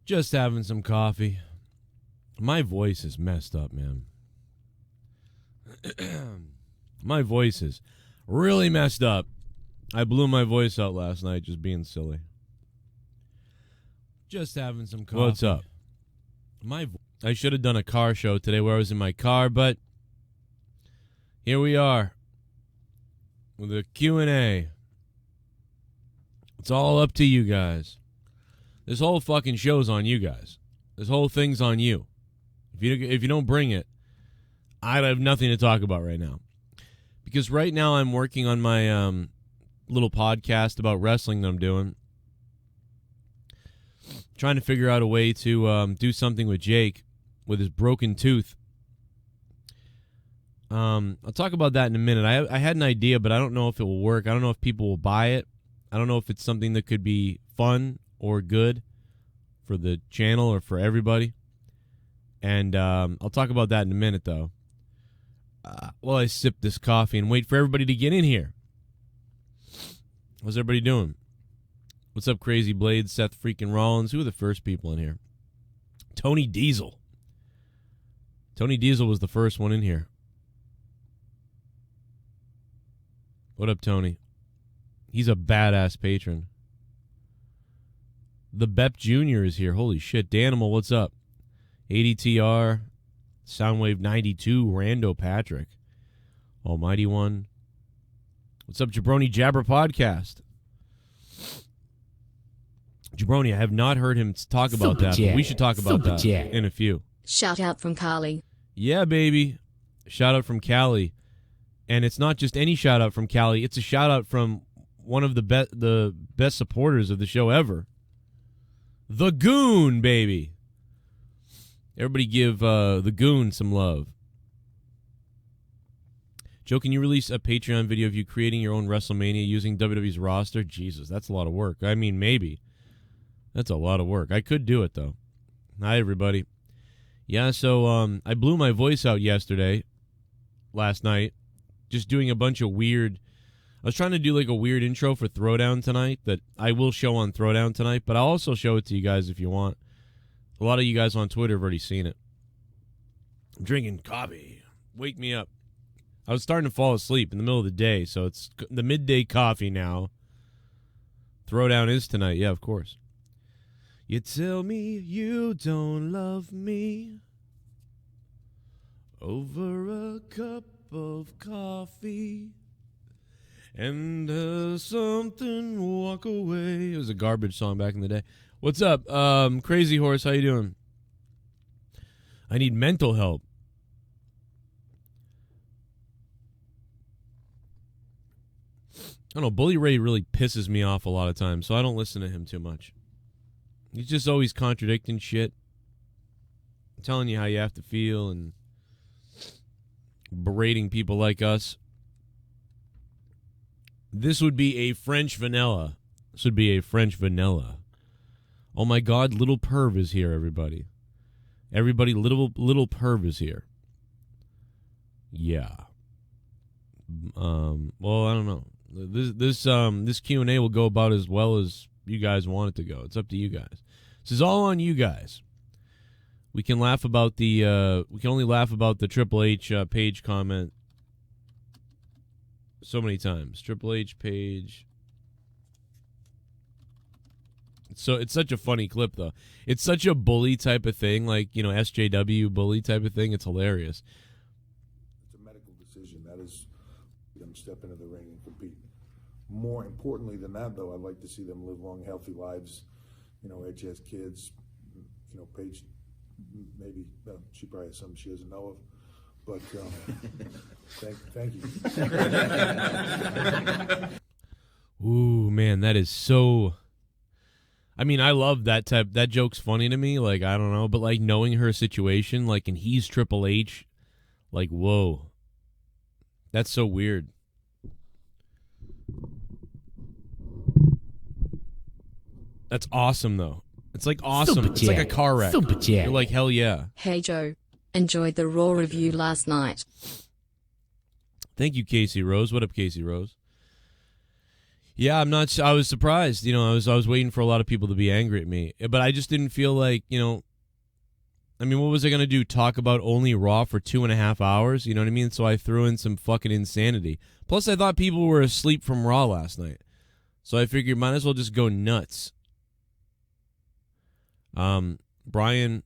Just having some coffee. My voice is messed up, man. My voice is really messed up. I blew my voice out last night just being silly. Just having some coffee. What's up? I should have done a car show today where I was in my car, but here we are with a Q&A. It's all up to you guys. This whole fucking show's on you guys. This whole thing's on you. If you don't bring it, I have nothing to talk about right now. Because right now I'm working on my little podcast about wrestling that I'm doing. Trying to figure out a way to do something with Jake with his broken tooth. I'll talk about that in a minute. I had an idea, but I don't know if it will work. I don't know if people will buy it. I don't know if it's something that could be fun or good for the channel or for everybody. And I'll talk about that in a minute, though. While I sip this coffee and wait for everybody to get in here. How's everybody doing? What's up, Crazy Blade, Seth freaking Rollins? Who are the first people in here? Tony Diesel. Tony Diesel was the first one in here. What up, Tony? He's a badass patron. The Bep Jr. is here. Holy shit. Danimal, what's up? ADTR, Soundwave 92, Rando Patrick, Almighty One. What's up, Jabroni Jabber Podcast? Jabroni, I have not heard him talk about that, but we should talk about that in a few. Shout out from Cali. Yeah, baby. Shout out from Cali. And it's not just any shout out from Cali. It's a shout out from one of the best supporters of the show ever. The Goon, baby. Everybody give the Goon some love. Joe, can you release a Patreon video of you creating your own WrestleMania using WWE's roster? Jesus, that's a lot of work. I mean, maybe. That's a lot of work. I could do it, though. Hi, everybody. Yeah, so I blew my voice out last night, just doing a bunch of weird... I was trying to do like a weird intro for Throwdown tonight that I will show on Throwdown tonight, but I'll also show it to you guys if you want. A lot of you guys on Twitter have already seen it. I'm drinking coffee. Wake me up. I was starting to fall asleep in the middle of the day, so it's the midday coffee now. Throwdown is tonight. Yeah, of course. You tell me you don't love me over a cup of coffee and something walk away. It was a garbage song back in the day. What's up, Crazy Horse? How you doing? I need mental help. I don't know. Bully Ray really pisses me off a lot of times, so I don't listen to him too much. He's just always contradicting shit, telling you how you have to feel, and berating people like us. This would be a French vanilla. This would be a French vanilla. Oh my God, Little Perv is here, everybody. Everybody, Little Perv is here. Yeah. Well, I don't know. This Q&A will go about as well as you guys want it to go. It's up to you guys. This is all on you guys. We can laugh about the we can only laugh about the Triple H Paige comment so many times. Triple H Paige. So it's such a funny clip, though. It's such a bully type of thing, like, you know, SJW bully type of thing. It's hilarious. It's a medical decision. That is, them step into the ring and compete. More importantly than that, though, I'd like to see them live long, healthy lives. You know, Edge has kids. You know, Paige, maybe she probably has something she doesn't know of. But thank you. Ooh, man, that is so. I mean, I love that type. That joke's funny to me. Like, I don't know, but like knowing her situation, like, and he's Triple H, like, whoa, that's so weird. That's awesome, though. It's like awesome. It's like a car wreck. You're like, hell yeah. Hey, Joe. Enjoyed the Raw review last night. Thank you, Casey Rose. What up, Casey Rose? Yeah, I'm not. I was surprised. I was waiting for a lot of people to be angry at me, but I just didn't feel like I mean, what was I gonna do? Talk about only Raw for 2.5 hours? You know what I mean? So I threw in some fucking insanity. Plus, I thought people were asleep from Raw last night, so I figured might as well just go nuts. Brian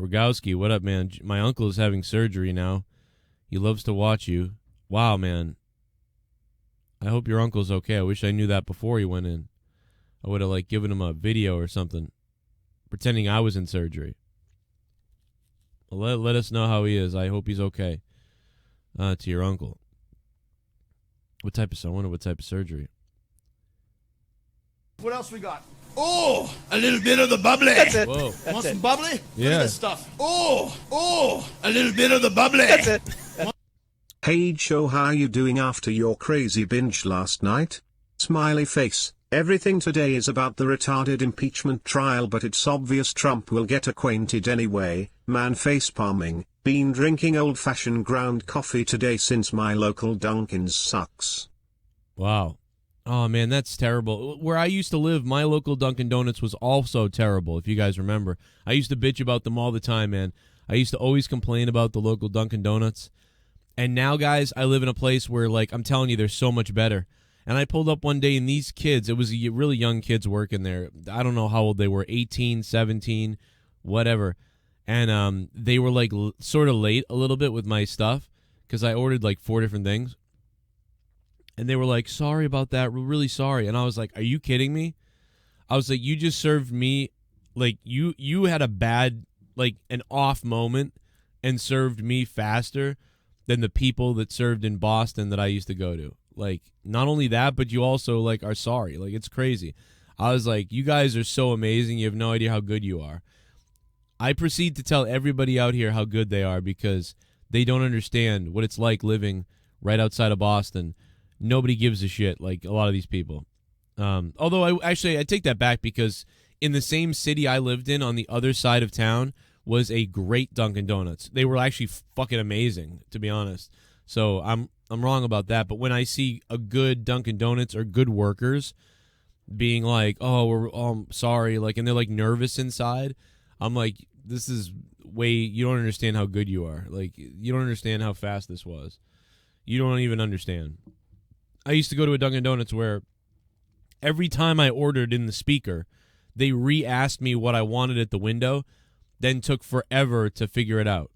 Rogowski, what up, man? My uncle is having surgery now. He loves to watch you. Wow, man. I hope your uncle's okay. I wish I knew that before he went in. I would have given him a video or something, pretending I was in surgery. Let us know how he is. I hope he's okay. To your uncle. I wonder what type of surgery. What else we got? Oh, a little bit of the bubbly. That's it. Whoa. That's Want it. some bubbly? Yeah. Look at this stuff. Oh, a little bit of the bubbly. That's it. Hey Joe, how you doing after your crazy binge last night? Smiley face. Everything today is about the retarded impeachment trial, but it's obvious Trump will get acquainted anyway. Man face palming. Been drinking old-fashioned ground coffee today since my local Dunkin's sucks. Wow. Oh, man, that's terrible. Where I used to live, my local Dunkin Donuts was also terrible, if you guys remember. I used to bitch about them all the time, man. I used to always complain about the local Dunkin Donuts. And now, guys, I live in a place where, I'm telling you, they're so much better. And I pulled up one day, and these kids, it was really young kids working there. I don't know how old they were, 18, 17, whatever. And they were, sort of late a little bit with my stuff because I ordered, 4 different things. And they were like, sorry about that. We're really sorry. And I was like, are you kidding me? I was like, you just served me, you had a bad, an off moment and served me faster than the people that served in Boston that I used to go to. Not only that, but you also, are sorry. It's crazy. I was like, you guys are so amazing. You have no idea how good you are. I proceed to tell everybody out here how good they are because they don't understand what it's like living right outside of Boston. Nobody gives a shit like a lot of these people. Although I take that back because in the same city I lived in on the other side of town was a great Dunkin Donuts. They were actually fucking amazing, to be honest. So I'm wrong about that. But when I see a good Dunkin Donuts or good workers being like, oh, sorry, and they're nervous inside, I'm like, this is you don't understand how good you are. You don't understand how fast this was. You don't even understand. I used to go to a Dunkin Donuts where every time I ordered in the speaker, they re-asked me what I wanted at the window, then took forever to figure it out,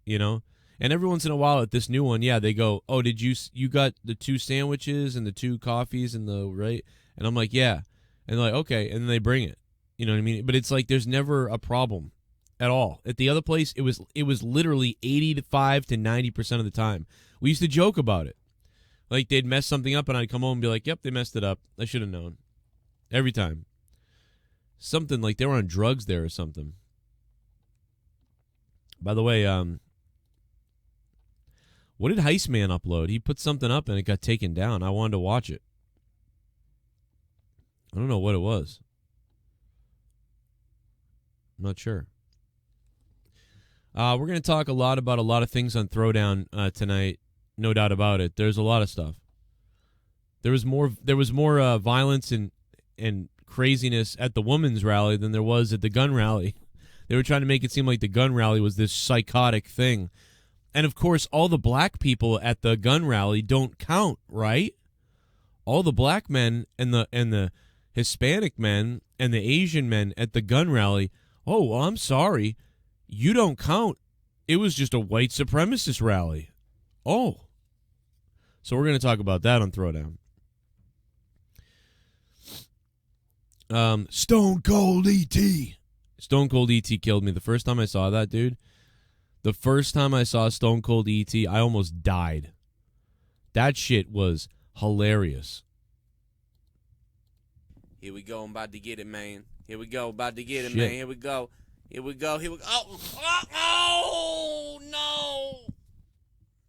And every once in a while at this new one, yeah, they go, oh, did you got the 2 sandwiches and the 2 coffees and the, right? And I'm like, yeah. And they're like, okay. And then they bring it. You know what I mean? But it's there's never a problem at all. At the other place, it was literally 85 to 90% of the time. We used to joke about it. They'd mess something up, and I'd come home and be like, yep, they messed it up. I should have known. Every time. Something they were on drugs there or something. By the way, what did Heistman upload? He put something up, and it got taken down. I wanted to watch it. I don't know what it was. I'm not sure. We're going to talk a lot about a lot of things on Throwdown tonight. No doubt about it. There's a lot of stuff. There was more violence and craziness at the women's rally than there was at the gun rally. They were trying to make it seem like the gun rally was this psychotic thing. And, of course, all the black people at the gun rally don't count, right? All the black men and the Hispanic men and the Asian men at the gun rally, oh, well, I'm sorry, you don't count. It was just a white supremacist rally. Oh. So we're going to talk about that on Throwdown. Stone Cold E.T. Stone Cold E.T. killed me. The first time I saw that, dude, the first time I saw Stone Cold E.T., I almost died. That shit was hilarious. Here we go. I'm about to get it, man. Here we go. About to get it, Shit. man. Here we go. Here we go. Here we go. Oh, no.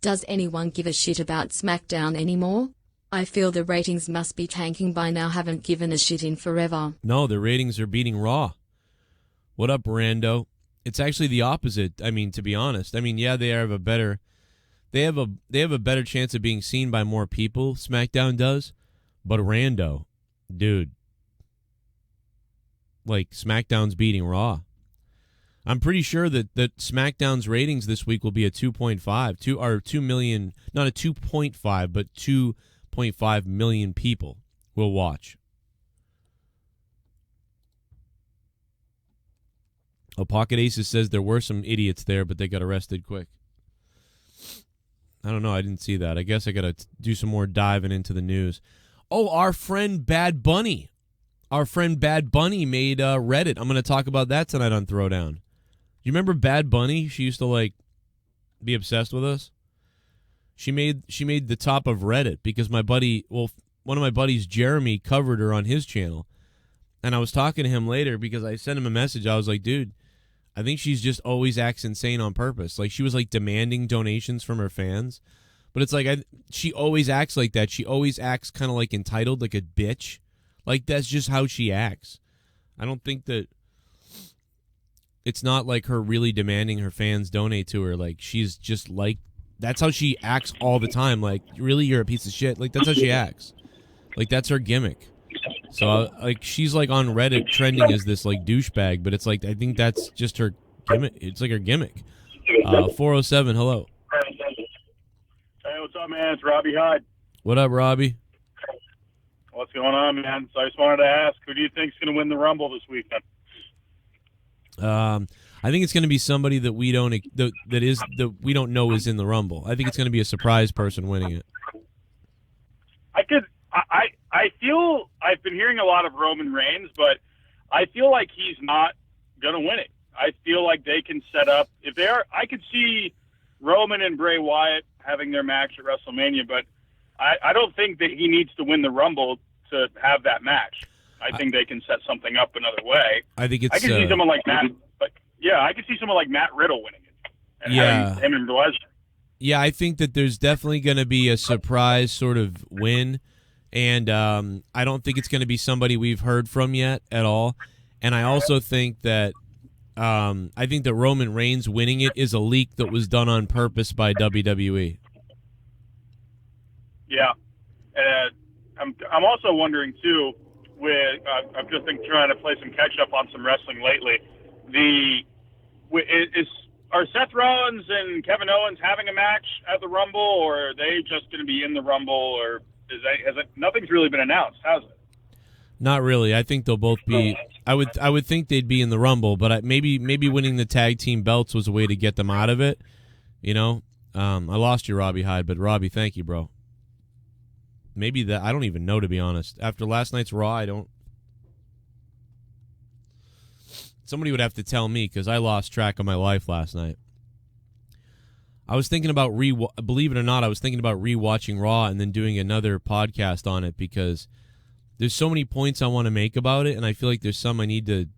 Does anyone give a shit about SmackDown anymore? I feel the ratings must be tanking by now. Haven't given a shit in forever. No, the ratings are beating Raw. What up, Rando? It's actually the opposite. I mean, to be honest. I mean, yeah, they have a better chance of being seen by more people. SmackDown does, But Rando, dude, like SmackDown's beating Raw. I'm pretty sure that SmackDown's ratings this week will be a 2.5, or 2 million, not a 2.5, but 2.5 million people will watch. Oh, Pocket Aces says there were some idiots there, but they got arrested quick. I don't know. I didn't see that. I guess I got to do some more diving into the news. Oh, our friend Bad Bunny. Our friend Bad Bunny made Reddit. I'm going to talk about that tonight on Throwdown. You remember Bad Bunny? She used to like be obsessed with us. She made the top of Reddit because one of my buddies, Jeremy, covered her on his channel. And I was talking to him later because I sent him a message. I was like, dude, I think she's just always acts insane on purpose. Like, she was like demanding donations from her fans. But it's like, she always acts like that. She always acts kind of like entitled, like a bitch. Like, that's just how she acts. I don't think that it's not like her really demanding her fans donate to her. Like, she's just like, that's how she acts all the time. Like, really, you're a piece of shit. Like, that's how she acts. Like, that's her gimmick. So, like, she's, like, on Reddit trending as this, like, douchebag, but it's, like, I think that's just her gimmick. It's, like, her gimmick. 407, hello. Hey, what's up, man? It's Robbie Hyde. What up, Robbie? What's going on, man? So I just wanted to ask, who do you think's going to win the Rumble this weekend? I think it's going to be somebody that we don't know is in the Rumble. I think it's going to be a surprise person winning it. I feel I've been hearing a lot of Roman Reigns, but I feel like he's not going to win it. I feel like they can set up I could see Roman and Bray Wyatt having their match at WrestleMania, but I don't think that he needs to win the Rumble to have that match. I think they can set something up another way. I think I could see someone like Matt. I could see someone like Matt Riddle winning it. And having him and Lesnar. Yeah, I think that there's definitely going to be a surprise sort of win, and I don't think it's going to be somebody we've heard from yet at all. And I also think that Roman Reigns winning it is a leak that was done on purpose by WWE. Yeah, I'm also wondering too. I've just been trying to play some catch up on some wrestling lately. Are Seth Rollins and Kevin Owens having a match at the Rumble, or are they just going to be in the Rumble, or nothing's really been announced, has it? Not really. I think they'll both be. I would think they'd be in the Rumble, but maybe winning the tag team belts was a way to get them out of it. You know, I lost you, Robbie Hyde, but Robbie, thank you, bro. Maybe that, I don't even know, to be honest. After last night's Raw, I don't. Somebody would have to tell me because I lost track of my life last night. I was thinking about believe it or not, I was thinking about rewatching Raw and then doing another podcast on it because there's so many points I want to make about it, and I feel like there's some I need to.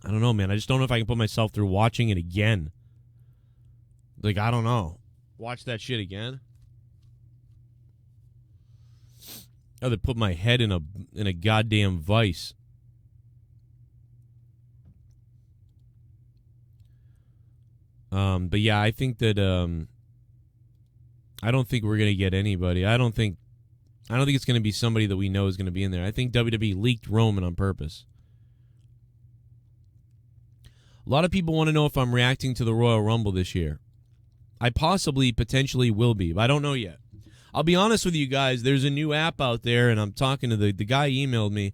I don't know, man. I just don't know if I can put myself through watching it again. Like, I don't know. Watch that shit again. I'd rather put my head in a goddamn vice. But yeah, I think that I don't think we're gonna get anybody. I don't think it's gonna be somebody that we know is gonna be in there. I think WWE leaked Roman on purpose. A lot of people want to know if I'm reacting to the Royal Rumble this year. I potentially will be, but I don't know yet. I'll be honest with you guys. There's a new app out there, and I'm talking to the guy emailed me,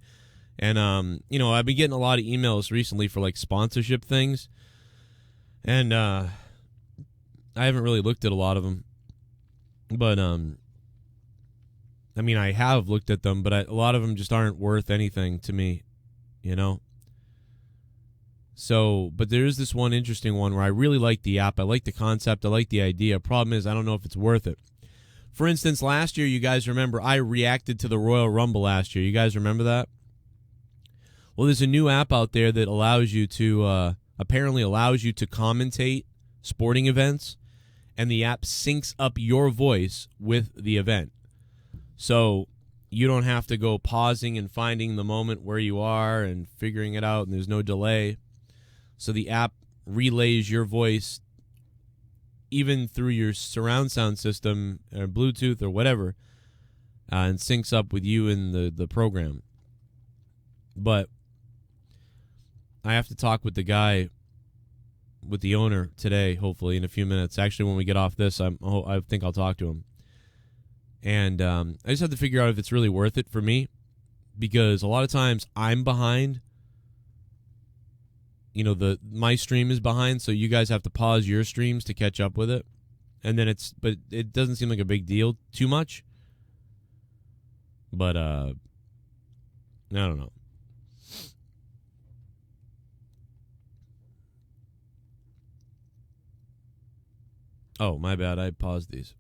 and I've been getting a lot of emails recently for like sponsorship things, and I haven't really looked at a lot of them, but I mean, I have looked at them, but a lot of them just aren't worth anything to me, you know. So, but there is this one interesting one where I really like the app. I like the concept. I like the idea. Problem is, I don't know if it's worth it. For instance, last year, you guys remember, I reacted to the Royal Rumble last year. You guys remember that? Well, there's a new app out there that allows you to, apparently allows you to commentate sporting events, and the app syncs up your voice with the event. So you don't have to go pausing and finding the moment where you are and figuring it out, and there's no delay. So the app relays your voice even through your surround sound system or Bluetooth or whatever, and syncs up with you in the program. But I have to talk with the guy, with the owner today, hopefully in a few minutes. Actually, when we get off this, I think I'll talk to him. And I just have to figure out if it's really worth it for me, because a lot of times I'm behind. You know, my stream is behind, so you guys have to pause your streams to catch up with it. And then but it doesn't seem like a big deal too much. But I don't know. Oh, my bad. I paused these.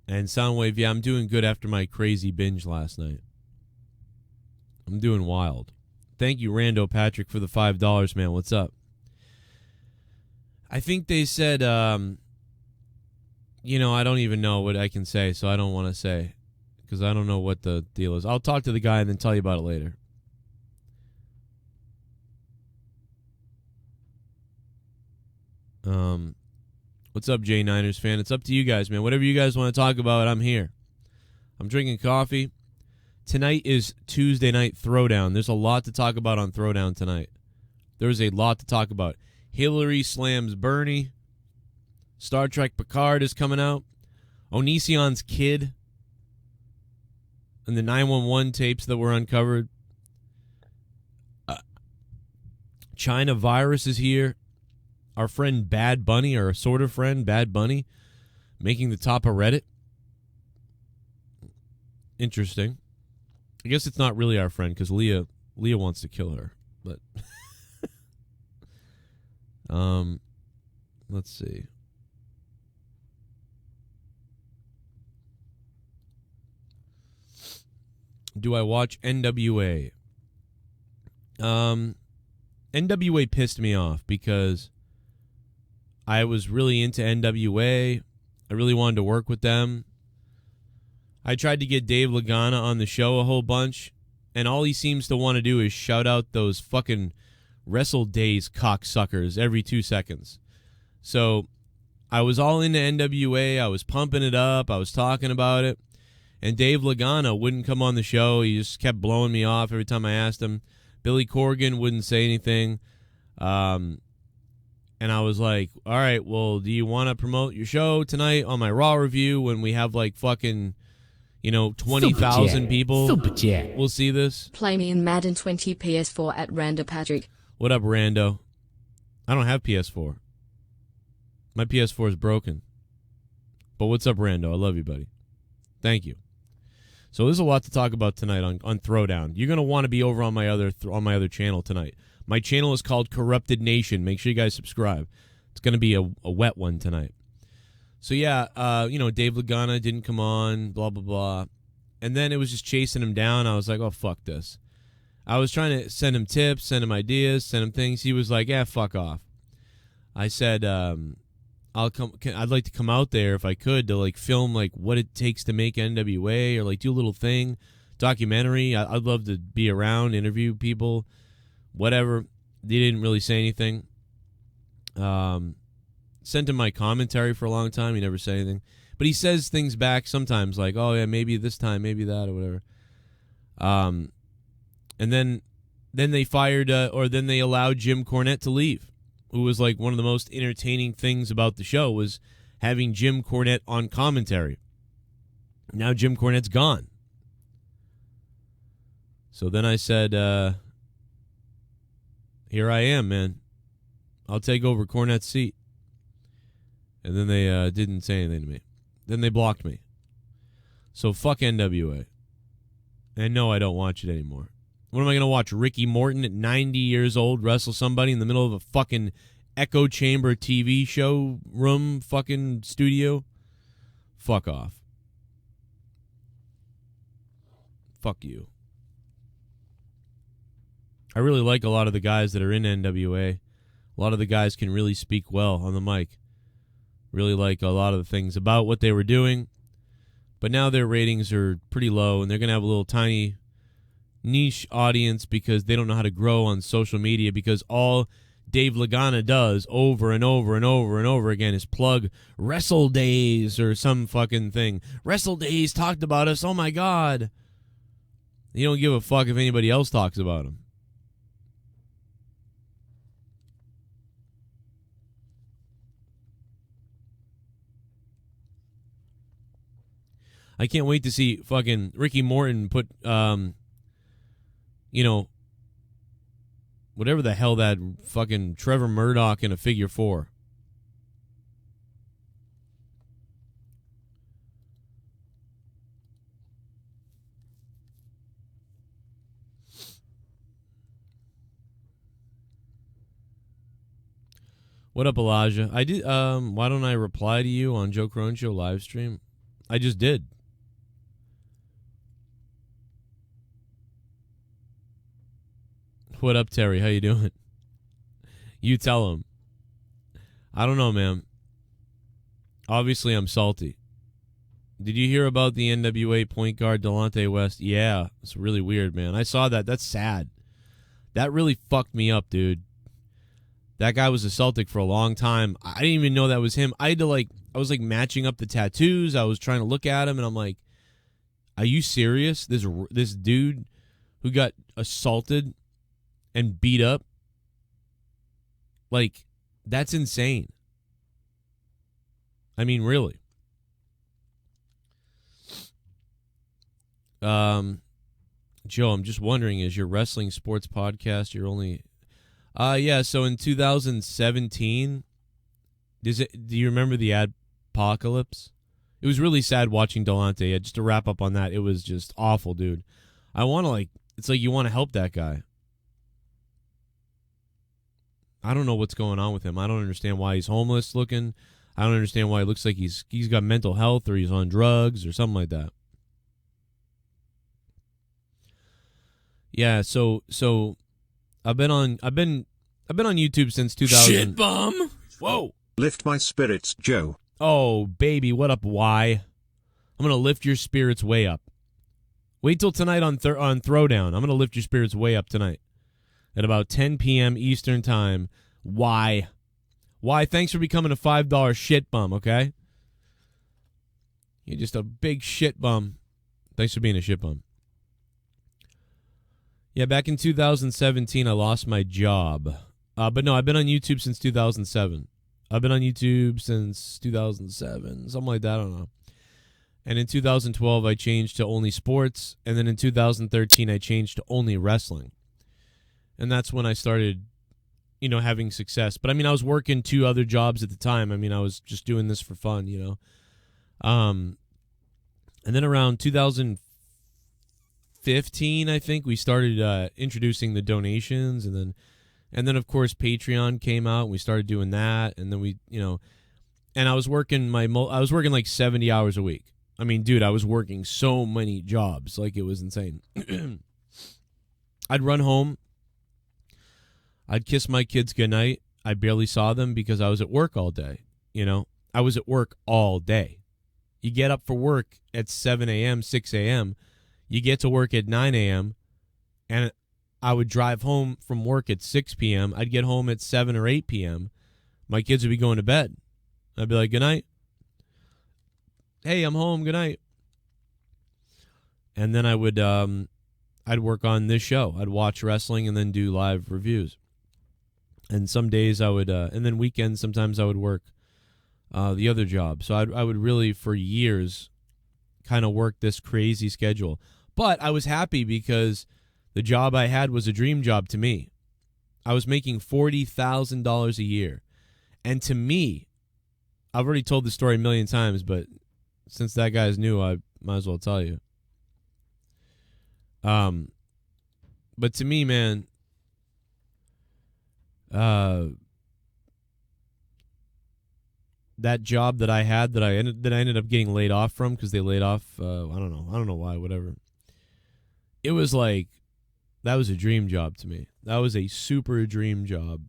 And Soundwave, yeah, I'm doing good after my crazy binge last night. I'm doing wild. Thank you, Rando Patrick, for the $5, man. What's up? I think they said, you know, I don't even know what I can say, so I don't want to say, because I don't know what the deal is. I'll talk to the guy and then tell you about it later. What's up, J9ers fan? It's up to you guys, man. Whatever you guys want to talk about, I'm here. I'm drinking coffee. Tonight is Tuesday Night Throwdown. There's a lot to talk about on Throwdown tonight. There's a lot to talk about. Hillary slams Bernie. Star Trek Picard is coming out. Onision's kid. And the 911 tapes that were uncovered. China virus is here. Our friend Bad Bunny, or a sort of friend, Bad Bunny, making the top of Reddit. Interesting. I guess it's not really our friend, because Leah wants to kill her. But let's see. Do I watch NWA? NWA pissed me off because I was really into NWA. I really wanted to work with them. I tried to get Dave Lagana on the show a whole bunch, and all he seems to want to do is shout out those fucking Wrestle Days cocksuckers every 2 seconds. So I was all into NWA. I was pumping it up. I was talking about it. And Dave Lagana wouldn't come on the show. He just kept blowing me off every time I asked him. Billy Corgan wouldn't say anything. And I was like, all right, well, do you want to promote your show tonight on my Raw review when we have like fucking, 20,000 people will see this? Play me in Madden 20 PS4 at Rando Patrick. What up, Rando? I don't have PS4. My PS4 is broken. But what's up, Rando? I love you, buddy. Thank you. So there's a lot to talk about tonight on Throwdown. You're going to want to be over on my other channel tonight. My channel is called Corrupted Nation. Make sure you guys subscribe. It's going to be a wet one tonight. So, yeah, Dave Lagana didn't come on, blah, blah, blah. And then it was just chasing him down. I was like, oh, fuck this. I was trying to send him tips, send him ideas, send him things. He was like, yeah, fuck off. I said, I'd like to come out there if I could to, like, film, like, what it takes to make NWA or, like, do a little thing, documentary. I'd love to be around, interview people. Whatever. They didn't really say anything. Sent him my commentary for a long time. He never said anything. But he says things back sometimes like, oh, yeah, maybe this time, maybe that, or whatever. And then they fired, or then they allowed Jim Cornette to leave, who was like one of the most entertaining things about the show was having Jim Cornette on commentary. Now Jim Cornette's gone. So then I said, here I am, man. I'll take over Cornette's seat. And then they didn't say anything to me. Then they blocked me. So fuck NWA. And no, I don't watch it anymore. What am I going to watch? Ricky Morton at 90 years old wrestle somebody in the middle of a fucking echo chamber TV show room fucking studio? Fuck off. Fuck you. I really like a lot of the guys that are in NWA. A lot of the guys can really speak well on the mic. Really like a lot of the things about what they were doing. But now their ratings are pretty low, and they're going to have a little tiny niche audience because they don't know how to grow on social media, because all Dave Lagana does over and over and over and over again is plug Wrestle Days or some fucking thing. Wrestle Days talked about us. Oh, my God. You don't give a fuck if anybody else talks about him. I can't wait to see fucking Ricky Morton put, whatever the hell that fucking Trevor Murdoch in a figure 4. What up, Elijah? I did. Why don't I reply to you on Joe Crenshaw live stream? I just did. What up, Terry? How you doing? You tell him. I don't know, man. Obviously, I'm salty. Did you hear about the NWA point guard Delonte West? Yeah, it's really weird, man. I saw that. That's sad. That really fucked me up, dude. That guy was a Celtic for a long time. I didn't even know that was him. I was matching up the tattoos. I was trying to look at him, and I'm like, are you serious? This dude who got assaulted and beat up? Like, that's insane. I mean, really. Joe, I'm just wondering, is your wrestling sports podcast your only... yeah, so in 2017, do you remember the Adpocalypse? It was really sad watching Delonte. Just to wrap up on that, it was just awful, dude. I want to, it's like you want to help that guy. I don't know what's going on with him. I don't understand why he's homeless looking. I don't understand why it looks like he's got mental health or he's on drugs or something like that. Yeah, so I've been on YouTube since 2000. Shit bum. Whoa. Lift my spirits, Joe. Oh, baby, what up, why? I'm going to lift your spirits way up. Wait till tonight on Throwdown. I'm going to lift your spirits way up tonight at about 10 p.m. Eastern Time. Why? Why? Thanks for becoming a $5 shit bum, okay? You're just a big shit bum. Thanks for being a shit bum. Yeah, back in 2017, I lost my job. But no, I've been on YouTube since 2007. I've been on YouTube since 2007, something like that, I don't know. And in 2012, I changed to only sports. And then in 2013, I changed to only wrestling. And that's when I started, having success. But, I mean, I was working 2 other jobs at the time. I mean, I was just doing this for fun, And then around 2015, I think, we started introducing the donations. And then, of course, Patreon came out. And we started doing that. And then we, and I was working like 70 hours a week. I mean, dude, I was working so many jobs. Like, it was insane. I'd run home. I'd kiss my kids goodnight. I barely saw them because I was at work all day. I was at work all day. You get up for work at 7 a.m., 6 a.m., you get to work at 9 a.m., and I would drive home from work at 6 p.m. I'd get home at 7 or 8 p.m. My kids would be going to bed. I'd be like, good night. Hey, I'm home. Good night. And then I'd work on this show. I'd watch wrestling and then do live reviews. And some days I would, and then weekends, sometimes I would work the other job. So I would really, for years, kind of work this crazy schedule. But I was happy because the job I had was a dream job to me. I was making $40,000 a year. And to me, I've already told the story a million times, but since that guy's new, I might as well tell you. But to me, man, that job that I had that I ended up getting laid off from because they laid off, I don't know why, whatever. It was like, that was a dream job to me. That was a super dream job.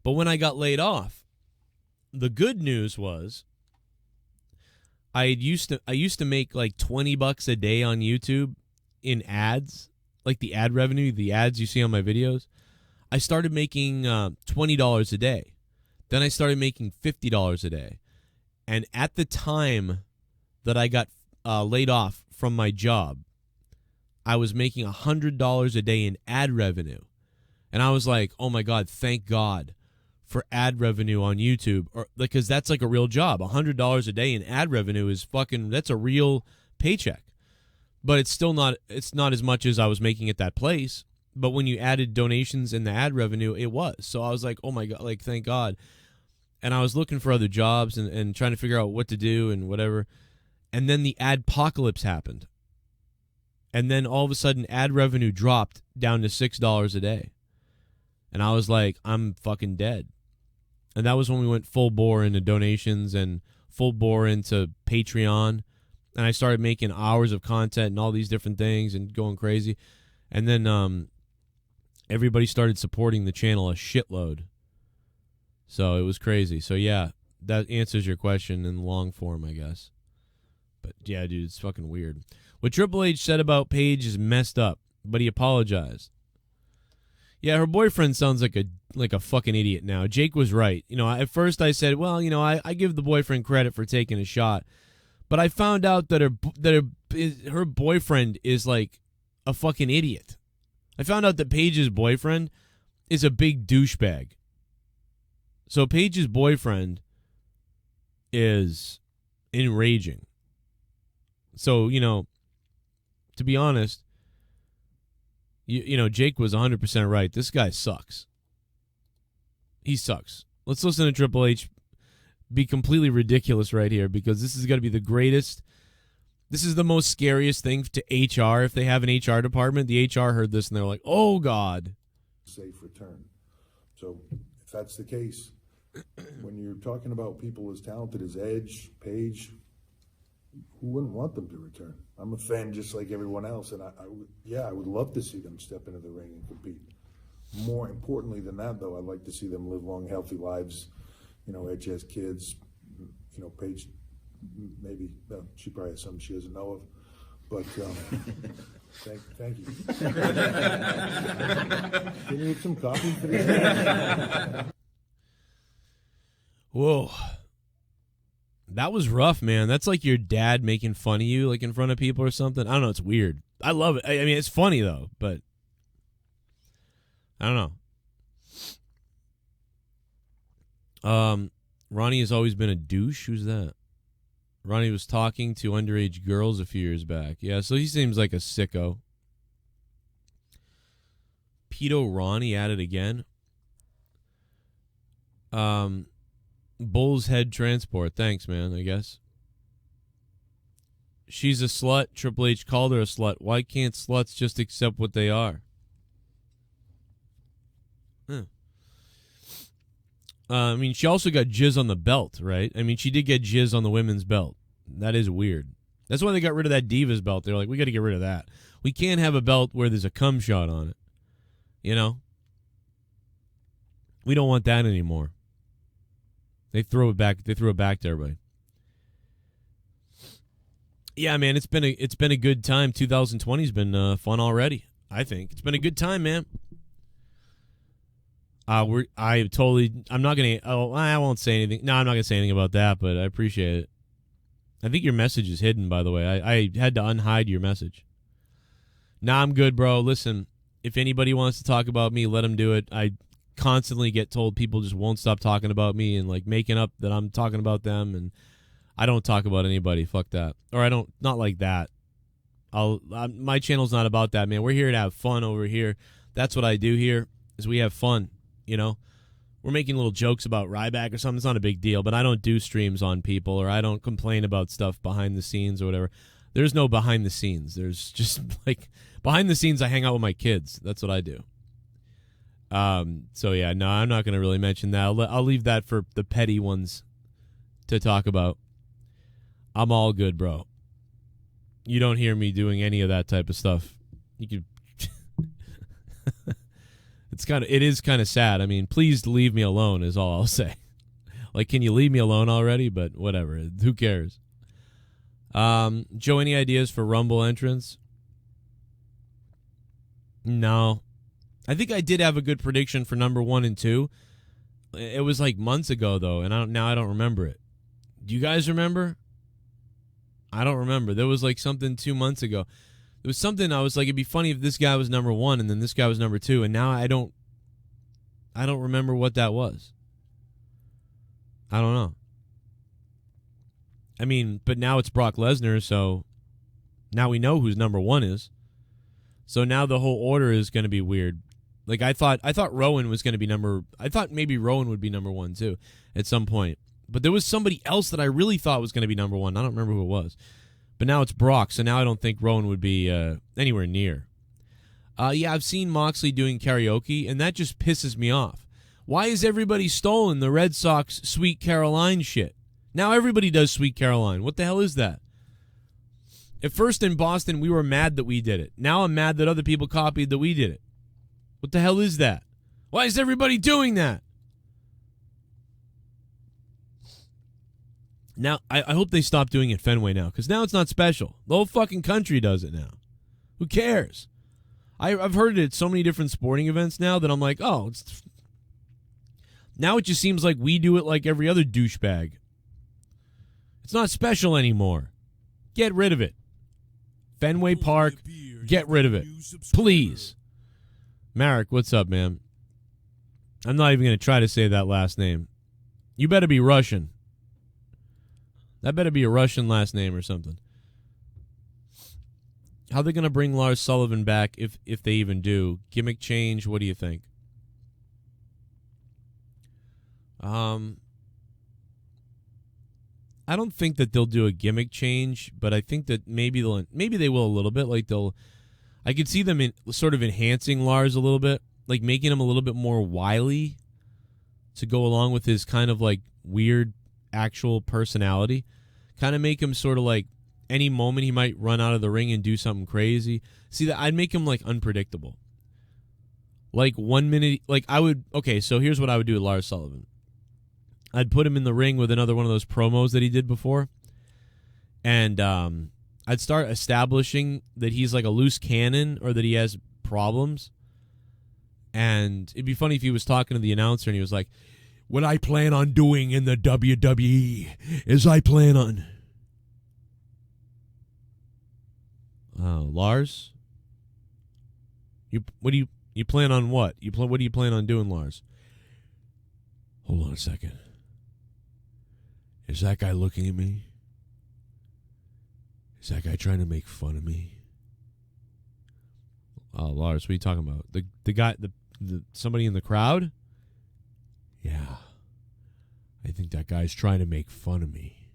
But when I got laid off, the good news was I used to make like $20 a day on YouTube in ads, like the ad revenue, the ads you see on my videos. I started making $20 a day. Then I started making $50 a day. And at the time that I got laid off from my job, I was making $100 a day in ad revenue. And I was like, oh my God, thank God for ad revenue on YouTube, because that's like a real job. $100 a day in ad revenue is that's a real paycheck. But it's still not as much as I was making at that place. But when you added donations in the ad revenue, it was. So I was like, oh my God, like, thank God. And I was looking for other jobs and trying to figure out what to do and whatever. And then the adpocalypse happened. And then all of a sudden, ad revenue dropped down to $6 a day. And I was like, I'm fucking dead. And that was when we went full bore into donations and full bore into Patreon. And I started making hours of content and all these different things and going crazy. And then everybody started supporting the channel a shitload. So it was crazy. So yeah, that answers your question in long form, I guess. But yeah, dude, it's fucking weird. What Triple H said about Paige is messed up, but he apologized. Yeah, her boyfriend sounds like a fucking idiot now. Jake was right. You know, at first I said, well, you know, I give the boyfriend credit for taking a shot, but I found out that her boyfriend is like a fucking idiot. I found out that Paige's boyfriend is a big douchebag. So Paige's boyfriend is enraging. So, you know, to be honest, you know, Jake was 100% right. This guy sucks. He sucks. Let's listen to Triple H be completely ridiculous right here, because this is going to be the greatest. This is the most scariest thing to HR if they have an HR department. The HR heard this and they're like, oh, God. Safe return. So if that's the case, when you're talking about people as talented as Edge, Paige, who wouldn't want them to return? I'm a fan just like everyone else, and I would love to see them step into the ring and compete. More importantly than that, though, I'd like to see them live long, healthy lives. You know, Edge has kids. You know, Paige, maybe she probably has some she doesn't know of. But thank you. Can you get some coffee for this? Whoa. That was rough, man. That's like your dad making fun of you, like in front of people or something. I don't know. It's weird. I love it. I mean, it's funny, though, but I don't know. Ronnie has always been a douche. Who's that? Ronnie was talking to underage girls a few years back. Yeah, so he seems like a sicko. Pedo Ronnie at it again. Bull's Head Transport. Thanks, man, I guess. She's a slut. Triple H called her a slut. Why can't sluts just accept what they are? I mean, she also got jizz on the belt, right? I mean, she did get jizz on the women's belt. That is weird. That's why they got rid of that Divas belt. They're like, we got to get rid of that. We can't have a belt where there's a cum shot on it. You know? We don't want that anymore. They throw it back. They threw it back to everybody. Yeah, man, it's been a good time. 2020's been fun already. I think it's been a good time, man. I won't say anything. No, I'm not gonna say anything about that. But I appreciate it. I think your message is hidden, by the way. I had to unhide your message. Nah, I'm good, bro. Listen, if anybody wants to talk about me, let them do it. I constantly get told people just won't stop talking about me and like making up that I'm talking about them, and I don't talk about anybody. Fuck that. Or I don't, not like that. My channel's not about that, man. We're here to have fun over here. That's what I do here, is we have fun, you know? We're making little jokes about Ryback or something. It's not a big deal, but I don't do streams on people, or I don't complain about stuff behind the scenes or whatever. There's no behind the scenes. There's just like behind the scenes I hang out with my kids. That's what I do. So yeah, no, I'm not going to really mention that. I'll leave that for the petty ones to talk about. I'm all good, bro. You don't hear me doing any of that type of stuff. You could. It is kind of sad. I mean, please leave me alone is all I'll say. Like, can you leave me alone already? But whatever. Who cares? Joe, any ideas for Rumble entrance? No. I think I did have a good prediction for number 1 and 2. It was like months ago, though, and I don't remember it. Do you guys remember? I don't remember. There was like something 2 months ago. There was something I was like, it'd be funny if this guy was number 1 and then this guy was number 2, and now I don't remember what that was. I don't know. I mean, but now it's Brock Lesnar, so now we know who's number 1 is. So now the whole order is going to be weird. Like I thought Rowan was going to be I thought maybe Rowan would be number 1 too at some point. But there was somebody else that I really thought was going to be number 1. I don't remember who it was. But now it's Brock, so now I don't think Rowan would be anywhere near. Yeah, I've seen Moxley doing karaoke, and that just pisses me off. Why is everybody stolen the Red Sox Sweet Caroline shit? Now everybody does Sweet Caroline. What the hell is that? At first in Boston, we were mad that we did it. Now I'm mad that other people copied that we did it. What the hell is that? Why is everybody doing that? Now, I hope they stop doing it Fenway now, because now it's not special. The whole fucking country does it now. Who cares? I've heard it at so many different sporting events now that I'm like, oh, now it just seems like we do it like every other douchebag. It's not special anymore. Get rid of it. Fenway Park, get rid of it. Please. Marek, what's up, man? I'm not even going to try to say that last name. You better be Russian. That better be a Russian last name or something. How are they going to bring Lars Sullivan back if they even do? Gimmick change, what do you think? I don't think that they'll do a gimmick change, but I think that maybe they will a little bit. Like I could see them sort of enhancing Lars a little bit, like making him a little bit more wily to go along with his kind of like weird actual personality. Kind of make him sort of like any moment he might run out of the ring and do something crazy. See, that I'd make him like unpredictable. Like 1 minute, like I would. Okay, so here's what I would do with Lars Sullivan. I'd put him in the ring with another one of those promos that he did before, and I'd start establishing that he's like a loose cannon or that he has problems. And it'd be funny if he was talking to the announcer and he was like, "What I plan on doing in the WWE is I plan on..." Lars? What do you plan on what? What do you plan on doing, Lars? Hold on a second. Is that guy looking at me? Is that guy trying to make fun of me? Lars, what are you talking about? The guy, somebody in the crowd? Yeah. I think that guy's trying to make fun of me.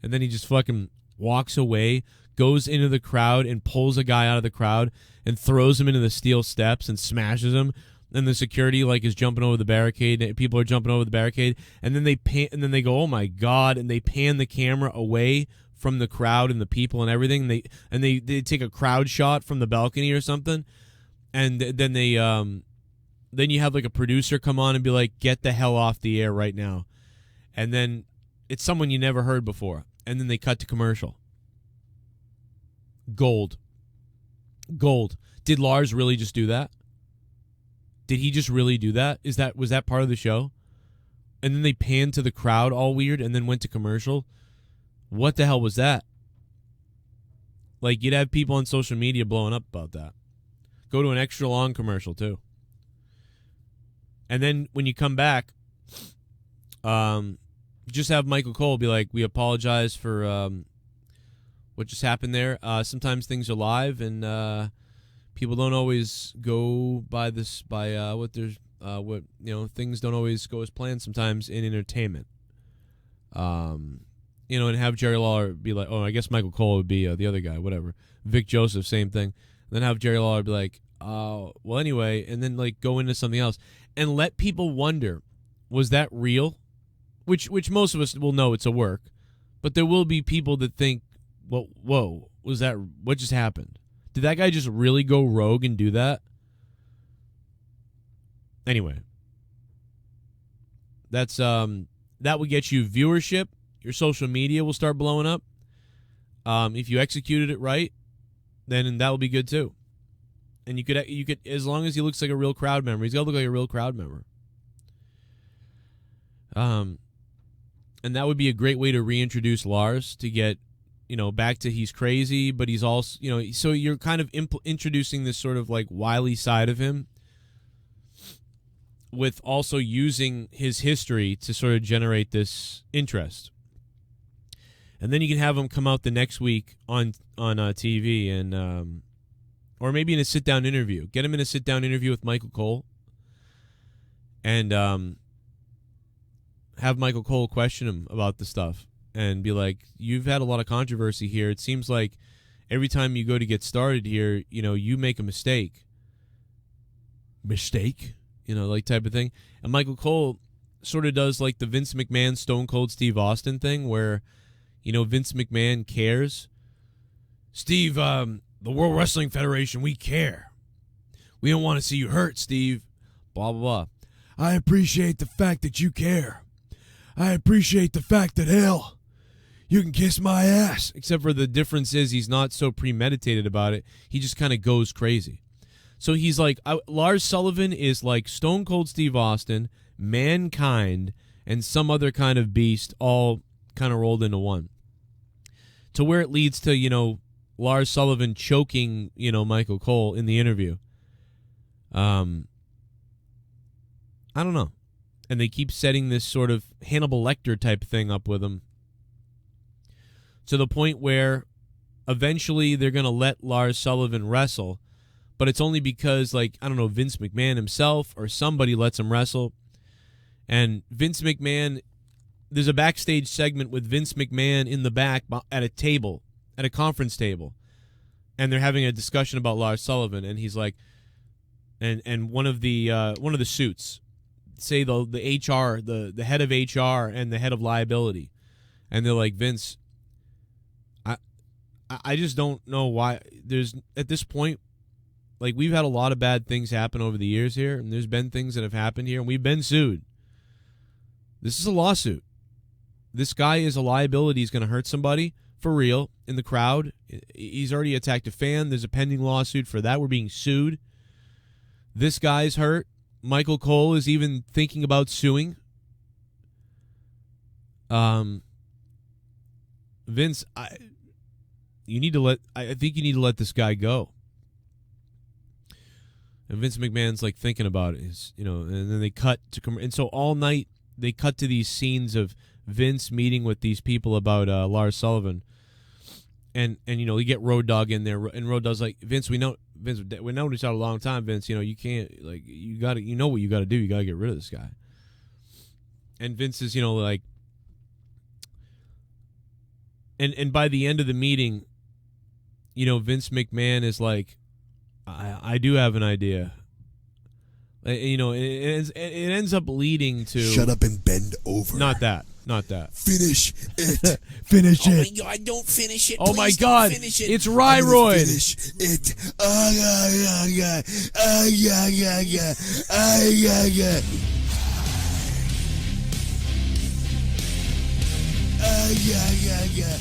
And then he just fucking walks away, goes into the crowd and pulls a guy out of the crowd and throws him into the steel steps and smashes him. And the security like is jumping over the barricade. People are jumping over the barricade, and then they go, "Oh my god!" And they pan the camera away from the crowd and the people and everything. They take a crowd shot from the balcony or something, and then then you have like a producer come on and be like, "Get the hell off the air right now," and then it's someone you never heard before, and then they cut to commercial. Gold. Did Lars really just do that? Did he just really do that? Was that part of the show? And then they panned to the crowd all weird and then went to commercial? What the hell was that? Like, you'd have people on social media blowing up about that. Go to an extra long commercial, too. And then when you come back, just have Michael Cole be like, "We apologize for what just happened there. Sometimes things are live, and people don't always go by things don't always go as planned sometimes in entertainment." And have Jerry Lawler be like, I guess Michael Cole would be the other guy, whatever. Vic Joseph, same thing. Then have Jerry Lawler be like, well, anyway, and then like go into something else and let people wonder, was that real? Which most of us will know it's a work, but there will be people that think, well, whoa, what just happened? Did that guy just really go rogue and do that? Anyway, that's that would get you viewership. Your social media will start blowing up. If you executed it right, then that will be good too. And you could, as long as he looks like a real crowd member, he's got to look like a real crowd member. And that would be a great way to reintroduce Lars, to get, back to he's crazy, but he's also, so you're kind of introducing this sort of like wily side of him, with also using his history to sort of generate this interest. And then you can have him come out the next week on TV and, or maybe in a sit-down interview. Get him in a sit-down interview with Michael Cole, and have Michael Cole question him about the stuff and be like, you've had a lot of controversy here. It seems like every time you go to get started here, you make a mistake. Mistake? Like type of thing. And Michael Cole sort of does like the Vince McMahon Stone Cold Steve Austin thing where, Vince McMahon cares. Steve, the World Wrestling Federation, we care. We don't want to see you hurt, Steve. Blah, blah, blah. I appreciate the fact that you care. I appreciate the fact that, hell, you can kiss my ass. Except for the difference is he's not so premeditated about it. He just kind of goes crazy. So he's like, Lars Sullivan is like Stone Cold Steve Austin, Mankind, and some other kind of beast all kind of rolled into one. To where it leads to, Lars Sullivan choking, Michael Cole in the interview. I don't know. And they keep setting this sort of Hannibal Lecter type thing up with him, to the point where eventually they're going to let Lars Sullivan wrestle, but it's only because, Vince McMahon himself or somebody lets him wrestle. And Vince McMahon, there's a backstage segment with Vince McMahon in the back at a table, at a conference table, and they're having a discussion about Lars Sullivan, and he's like, and one of the suits, say the HR, the head of HR and the head of liability, and they're like, Vince, I just don't know why there's, at this point, like, we've had a lot of bad things happen over the years here, and there's been things that have happened here, and we've been sued. This is a lawsuit. This guy is a liability. He's going to hurt somebody for real in the crowd. He's already attacked a fan. There's a pending lawsuit for that. We're being sued. This guy's hurt. Michael Cole is even thinking about suing. Vince, I think you need to let this guy go. And Vince McMahon's like thinking about it, and then they cut to and so all night they cut to these scenes of Vince meeting with these people about Lars Sullivan, and you get Road Dogg in there, and Road Dogg's like, Vince, we know each other a long time, Vince. You can't, you got to, what you got to do. You got to get rid of this guy. And Vince is, and by the end of the meeting, Vince McMahon is like, I do have an idea. It ends up leading to... Shut up and bend over. Not that. Finish it. Finish it. Oh my God, don't finish it. Oh my Please God, don't finish it. it's Ryroid. Finish it. Yeah.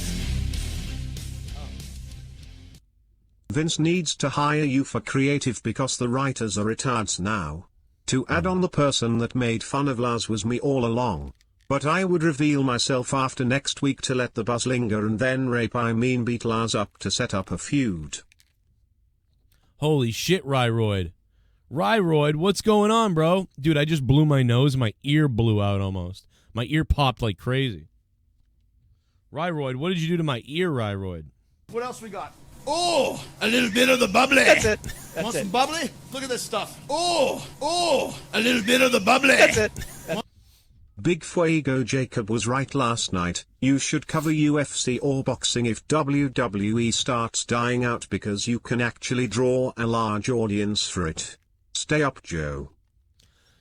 Vince needs to hire you for creative because the writers are retards now. To add on, the person that made fun of Lars was me all along. But I would reveal myself after next week to let the buzz linger and then beat Lars up to set up a feud. Holy shit, Ryroid. Ryroid, what's going on, bro? Dude, I just blew my nose. My ear blew out almost. My ear popped like crazy. Ryroid, what did you do to my ear, Ryroid? What else we got? Oh, a little bit of the bubbly. That's it. Want some bubbly? Look at this stuff. Oh, a little bit of the bubbly. That's it. Big Fuego Jacob was right last night. You should cover UFC or boxing if WWE starts dying out because you can actually draw a large audience for it. Stay up, Joe.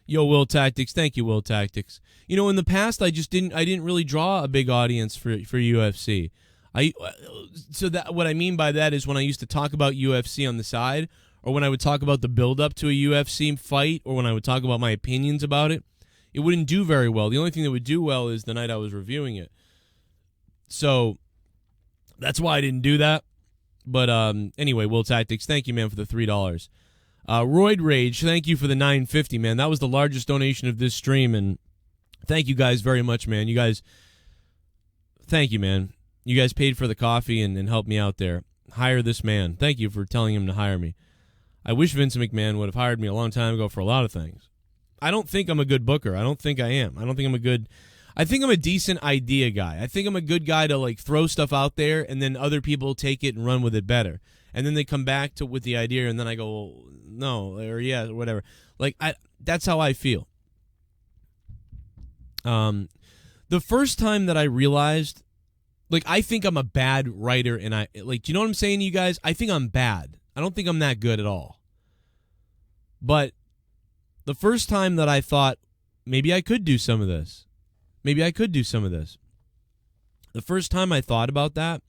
Yo, Will Tactics. Thank you, Will Tactics. In the past, I didn't really draw a big audience for UFC. So that what I mean by that is when I used to talk about UFC on the side, or when I would talk about the build-up to a UFC fight, or when I would talk about my opinions about it, it wouldn't do very well. The only thing that would do well is the night I was reviewing it. So that's why I didn't do that. But anyway, Will Tactics, thank you, man, for the $3. Roid Rage, thank you for the $9.50, man. That was the largest donation of this stream, and thank you guys very much, man. You guys, thank you, man. You guys paid for the coffee and helped me out there. Hire this man. Thank you for telling him to hire me. I wish Vince McMahon would have hired me a long time ago for a lot of things. I don't think I'm a good booker. I don't think I am. I think I'm a decent idea guy. I think I'm a good guy to like throw stuff out there and then other people take it and run with it better. And then they come back with the idea and then I go, well, no, or yeah, or whatever. Like that's how I feel. The first time that I realized, like, I think I'm a bad writer, and do you know what I'm saying to you guys? I think I'm bad. I don't think I'm that good at all. But the first time that I thought, maybe I could do some of this. The first time I thought about that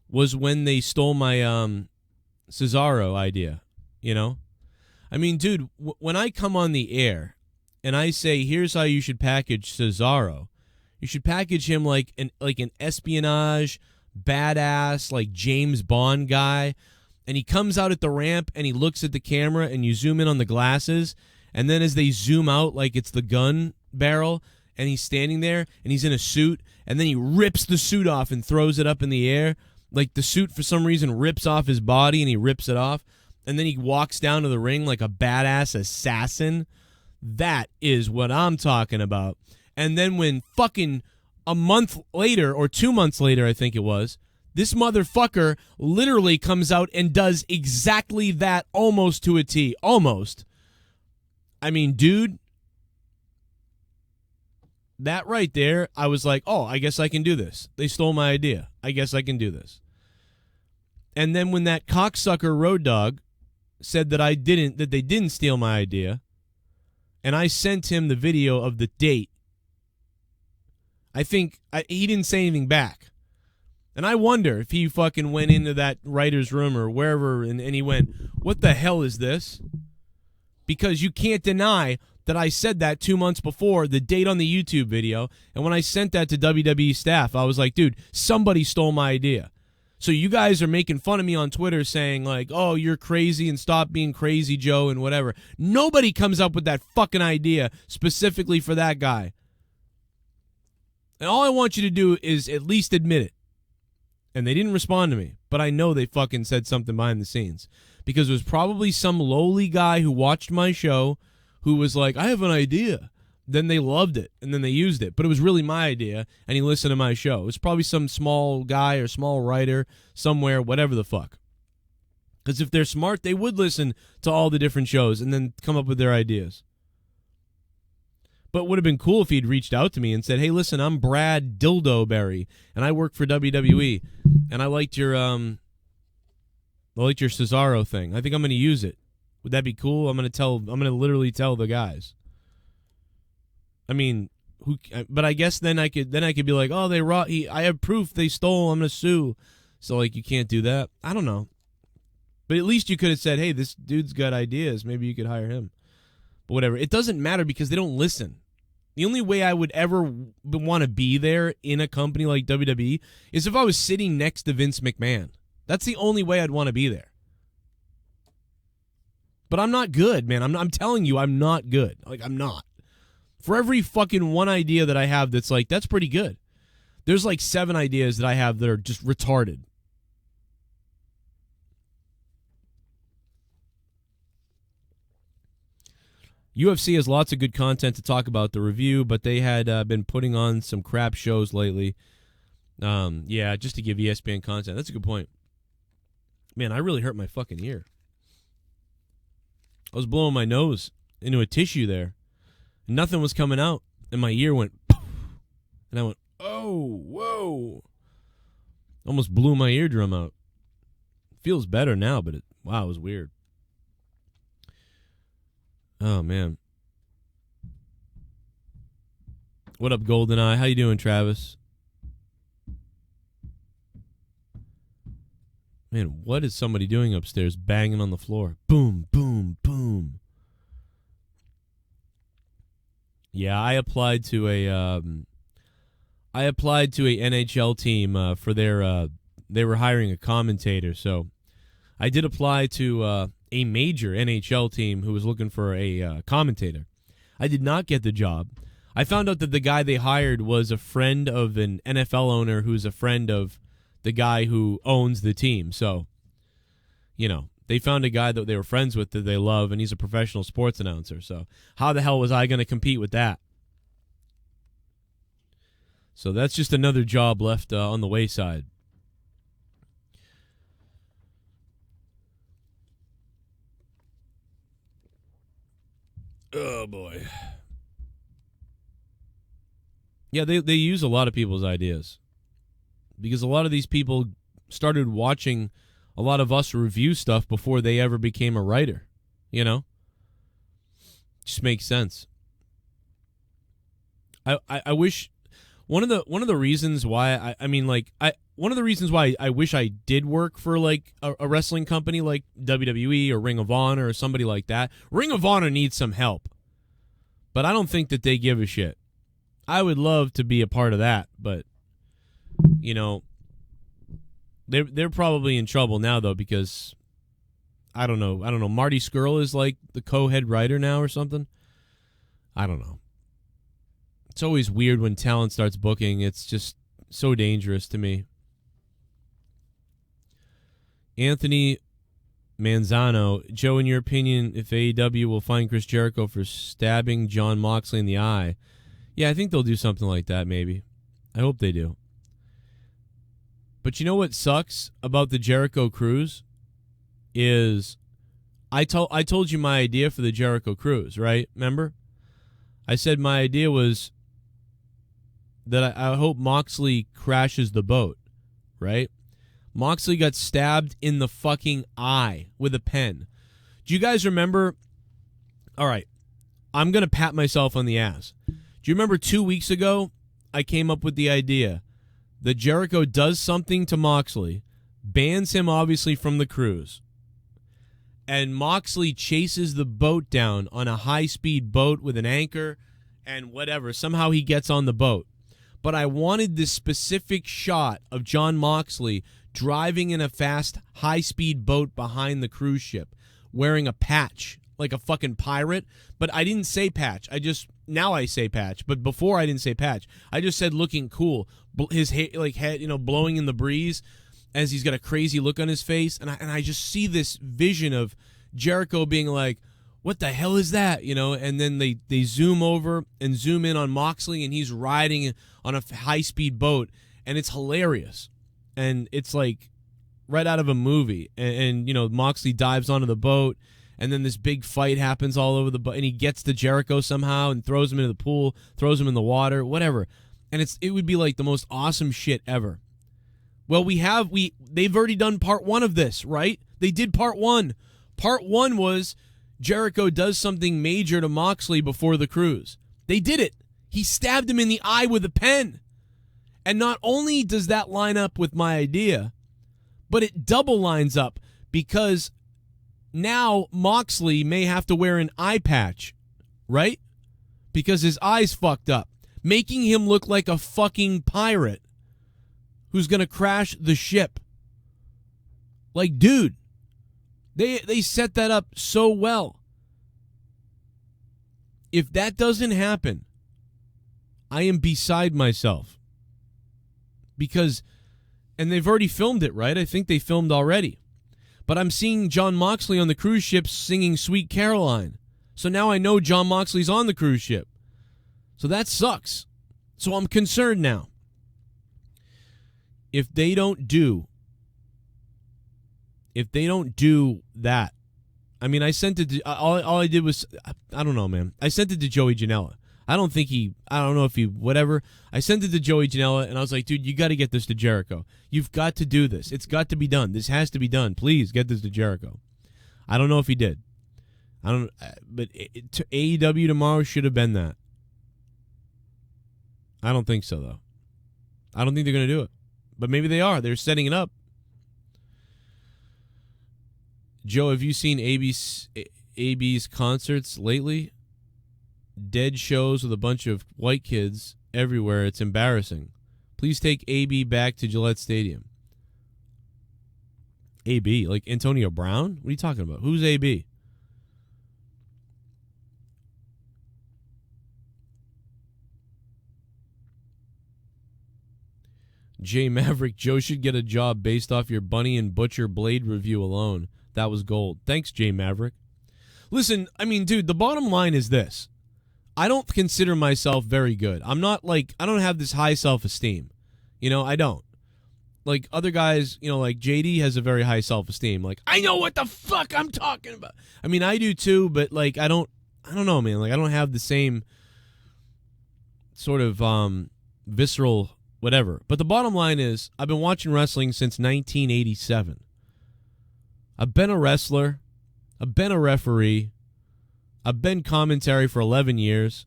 was when they stole my Cesaro idea, you know? I mean, dude, when I come on the air and I say, here's how you should package Cesaro, you should package him like an espionage, badass, like James Bond guy, and he comes out at the ramp and he looks at the camera and you zoom in on the glasses, and then as they zoom out like it's the gun barrel, and he's standing there and he's in a suit, and then he rips the suit off and throws it up in the air, like the suit for some reason rips off his body and he rips it off, and then he walks down to the ring like a badass assassin. That is what I'm talking about. And then when fucking a month later or 2 months later, I think it was, this motherfucker literally comes out and does exactly that, almost to a T. Almost. I mean, dude, that right there, I was like, oh, I guess I can do this. They stole my idea. I guess I can do this. And then when that cocksucker Road Dogg said that they didn't steal my idea, and I sent him the video of the date, I think he didn't say anything back. And I wonder if he fucking went into that writer's room or wherever and he went, what the hell is this? Because you can't deny that I said that 2 months before, the date on the YouTube video. And when I sent that to WWE staff, I was like, dude, somebody stole my idea. So you guys are making fun of me on Twitter saying like, oh, you're crazy and stop being crazy, Joe, and whatever. Nobody comes up with that fucking idea specifically for that guy. And all I want you to do is at least admit it. And they didn't respond to me, but I know they fucking said something behind the scenes. Because it was probably some lowly guy who watched my show who was like, I have an idea. Then they loved it, and then they used it. But it was really my idea, and he listened to my show. It was probably some small guy or small writer somewhere, whatever the fuck. Because if they're smart, they would listen to all the different shows and then come up with their ideas. But it would have been cool if he'd reached out to me and said, hey, listen, I'm Brad Dildoberry, and I work for WWE, and I liked your Cesaro thing. I think I'm going to use it. Would that be cool? I'm going to literally tell the guys. I mean, but I guess then I could be like, oh, I have proof they stole, I'm going to sue. So like, you can't do that. I don't know. But at least you could have said, hey, this dude's got ideas. Maybe you could hire him. But whatever. It doesn't matter because they don't listen. The only way I would ever want to be there in a company like WWE is if I was sitting next to Vince McMahon. That's the only way I'd want to be there. But I'm not good, man. I'm telling you, I'm not good. Like, I'm not. For every fucking one idea that I have that's like, that's pretty good, there's like 7 ideas that I have that are just retarded. UFC has lots of good content to talk about the review, but they had been putting on some crap shows lately. Yeah, just to give ESPN content. That's a good point. Man, I really hurt my fucking ear. I was blowing my nose into a tissue there. Nothing was coming out, and my ear went poof, and I went, oh, whoa. Almost blew my eardrum out. Feels better now, but wow, it was weird. Oh, man. What up, GoldenEye? How you doing, Travis? Man, what is somebody doing upstairs banging on the floor? Boom, boom, boom. Yeah, I applied to a NHL team for their they were hiring a commentator, so I did apply to a major NHL team who was looking for a commentator. I did not get the job. I found out that the guy they hired was a friend of an NFL owner who's a friend of the guy who owns the team. So, you know, they found a guy that they were friends with that they love, and he's a professional sports announcer. So how the hell was I going to compete with that? So that's just another job left on the wayside. Oh, boy. Yeah, they use a lot of people's ideas. Because a lot of these people started watching a lot of us review stuff before they ever became a writer. You know? Just makes sense. I wish one of the reasons why one of the reasons why I wish I did work for like a wrestling company like WWE or Ring of Honor or somebody like that. Ring of Honor needs some help. But I don't think that they give a shit. I would love to be a part of that, but you know, they're probably in trouble now though, because I don't know. Marty Scurll is like the co-head writer now or something. I don't know. It's always weird when talent starts booking. It's just so dangerous to me. Anthony Manzano, Joe, in your opinion, if AEW will find Chris Jericho for stabbing Jon Moxley in the eye? Yeah, I think they'll do something like that, maybe. I hope they do. But you know what sucks about the Jericho Cruise is I told you my idea for the Jericho Cruise, right? Remember? I said my idea was that I hope Moxley crashes the boat, right? Moxley got stabbed in the fucking eye with a pen. Do you guys remember? All right, I'm going to pat myself on the ass. Do you remember 2 weeks ago, I came up with the idea that Jericho does something to Moxley, bans him obviously from the cruise, and Moxley chases the boat down on a high-speed boat with an anchor and whatever. Somehow he gets on the boat. But I wanted this specific shot of Jon Moxley driving in a fast, high-speed boat behind the cruise ship, wearing a patch, like a fucking pirate. But I didn't say patch. Now I say patch. But before I didn't say patch. I just said looking cool. His head, blowing in the breeze as he's got a crazy look on his face. And I just see this vision of Jericho being like, what the hell is that? And then they zoom over and zoom in on Moxley, and he's riding on a high-speed boat, and it's hilarious. And it's like right out of a movie. And Moxley dives onto the boat, and then this big fight happens all over the boat, and he gets to Jericho somehow and throws him into the pool, throws him in the water, whatever. And it would be like the most awesome shit ever. Well, they've already done part one of this, right? They did part one. Part one was Jericho does something major to Moxley before the cruise. They did it. He stabbed him in the eye with a pen. And not only does that line up with my idea, but it double lines up because now Moxley may have to wear an eye patch, right? Because his eye's fucked up, making him look like a fucking pirate who's going to crash the ship. Like, dude, they set that up so well. If that doesn't happen, I am beside myself. And they've already filmed it, right? I think they filmed already. But I'm seeing Jon Moxley on the cruise ship singing Sweet Caroline. So now I know Jon Moxley's on the cruise ship. So that sucks. So I'm concerned now. If they don't do that, I mean, I sent it to, all I did was, I don't know, man. I sent it to Joey Janela. I don't know if he, whatever. I sent it to Joey Janela, and I was like, dude, you got to get this to Jericho. You've got to do this. It's got to be done. This has to be done. Please get this to Jericho. I don't know if he did. But AEW tomorrow should have been that. I don't think so, though. I don't think they're going to do it. But maybe they are. They're setting it up. Joe, have you seen AB's concerts lately? Dead shows with a bunch of white kids everywhere. It's embarrassing. Please take AB back to Gillette Stadium. AB, like Antonio Brown? What are you talking about? Who's AB? Jay Maverick, Joe should get a job based off your Bunny and Butcher Blade review alone. That was gold. Thanks, Jay Maverick. Listen, I mean, dude, the bottom line is this. I don't consider myself very good. I'm not like, I don't have this high self-esteem. You know, I don't. Like other guys, you know, like JD has a very high self-esteem. Like, I know what the fuck I'm talking about. I mean, I do too, but like, I don't know, man. Like, I don't have the same sort of visceral whatever. But the bottom line is, I've been watching wrestling since 1987. I've been a wrestler. I've been a referee. I've been commentary for 11 years.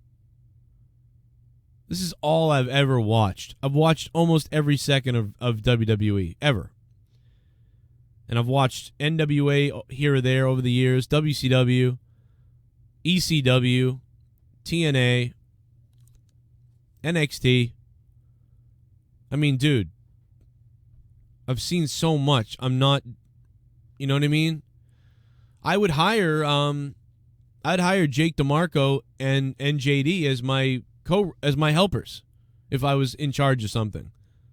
This is all I've ever watched. I've watched almost every second of WWE, ever. And I've watched NWA here or there over the years, WCW, ECW, TNA, NXT. I mean, dude, I've seen so much. I'm not, you know what I mean? I would hire, I'd hire Jake DeMarco and JD as my helpers if I was in charge of something.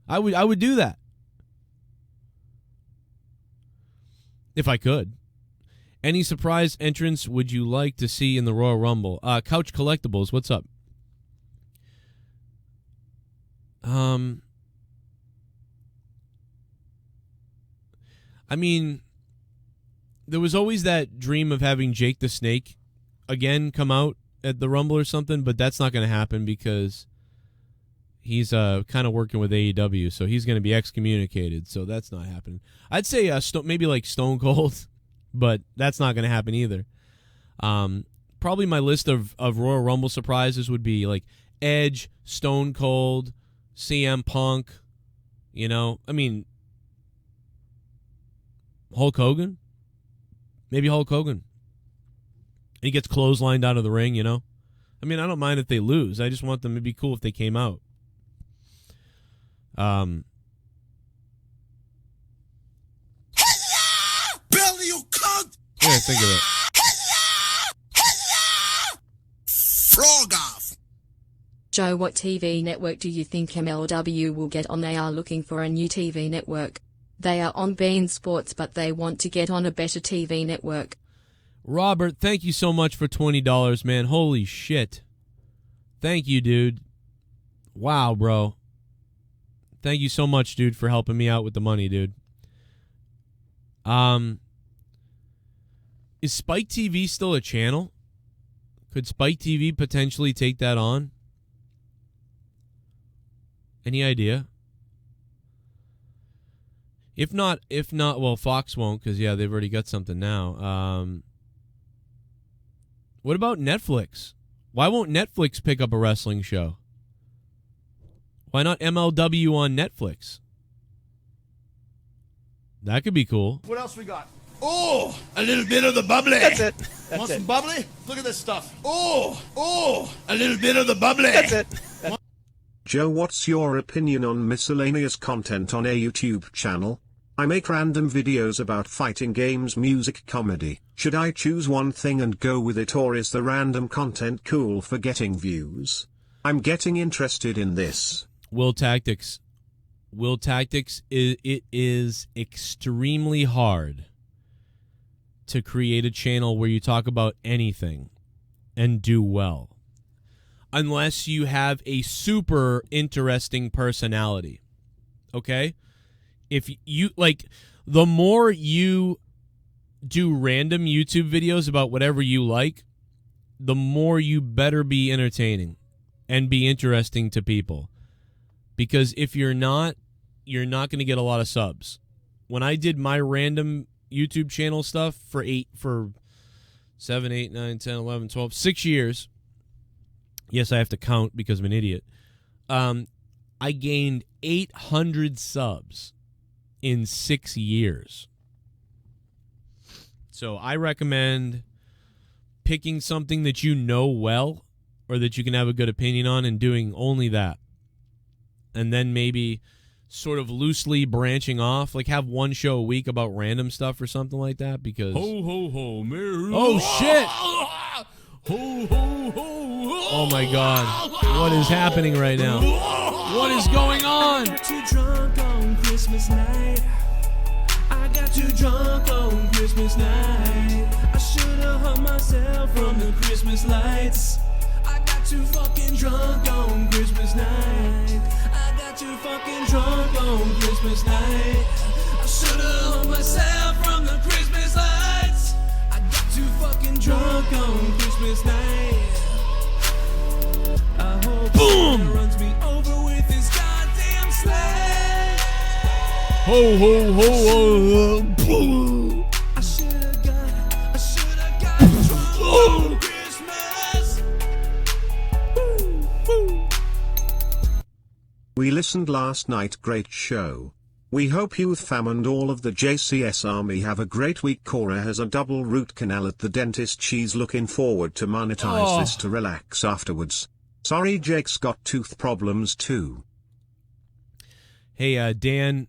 I would do that if I could. Any surprise entrants would you like to see in the Royal Rumble? Couch Collectibles, what's up? I mean, there was always that dream of having Jake the Snake again come out at the Rumble or something, but that's not going to happen because he's kind of working with AEW, so he's going to be excommunicated, so that's not happening. I'd say maybe like Stone Cold, but that's not going to happen either. Probably my list of Royal Rumble surprises would be like Edge, Stone Cold, CM Punk, you know, I mean, Hulk Hogan? Maybe Hulk Hogan. And he gets clotheslined out of the ring, you know? I mean, I don't mind if they lose. I just want them to be cool if they came out. Billy, you cunt! Yeah, think of it. Frog off! Joe, what TV network do you think MLW will get on? They are looking for a new TV network. They are on beIN Sports, but they want to get on a better TV network. Robert, thank you so much for $20, man. Holy shit. Thank you, dude. Wow, bro. Thank you so much, dude, for helping me out with the money, dude. Is Spike TV still a channel? Could Spike TV potentially take that on? Any idea? If not, well, Fox won't because, yeah, they've already got something now. What about Netflix? Why won't Netflix pick up a wrestling show? Why not MLW on Netflix? That could be cool. What else we got? Oh, a little bit of the bubbly. That's it. Want some bubbly? Look at this stuff. Oh, a little bit of the bubbly. That's it. Joe, what's your opinion on miscellaneous content on a YouTube channel? I make random videos about fighting games, music, comedy. Should I choose one thing and go with it, or is the random content cool for getting views? I'm getting interested in this. Will Tactics, it is extremely hard to create a channel where you talk about anything and do well. Unless you have a super interesting personality. Okay? If you, like, the more you do random YouTube videos about whatever you like, the more you better be entertaining and be interesting to people. Because if you're not going to get a lot of subs. When I did my random YouTube channel stuff for 7, 8, 9, 10, 11, 12, 6 years. Yes, I have to count because I'm an idiot. I gained 800 subs in 6 years. So I recommend picking something that you know well or that you can have a good opinion on and doing only that. And then maybe sort of loosely branching off, like have one show a week about random stuff or something like that, because Ho ho ho, Merry. oh shit, Ho ho ho. oh my god, what is happening right now? What is going on? Too drunk on Christmas night. I got too drunk on Christmas night. I should've hung myself from the Christmas lights. I got too fucking drunk on Christmas night. I got too fucking drunk on Christmas night. I should've hung myself from the Christmas lights. I got too fucking drunk on Christmas night. I hope Boom! Runs me over with his goddamn sleigh. Ho ho ho ho! Boom! I should've got drunk on Christmas. We listened last night, great show. We hope Youth Fam and all of the JCS army have a great week. Cora has a double root canal at the dentist. She's looking forward to monetize this to relax afterwards. Sorry Jake's got tooth problems too. Hey, Dan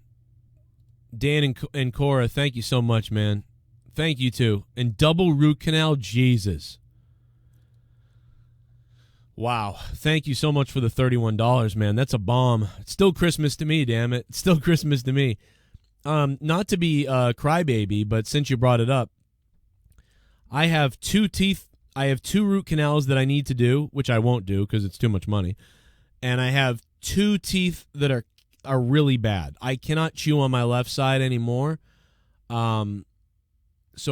and Cora, thank you so much, man. Thank you too. And double root canal, Jesus. Wow. Thank you so much for the $31, man. That's a bomb. It's still Christmas to me, damn it. It's still Christmas to me. Not to be a crybaby, but since you brought it up, I have two root canals that I need to do, which I won't do because it's too much money. And I have two teeth that are really bad. I cannot chew on my left side anymore. So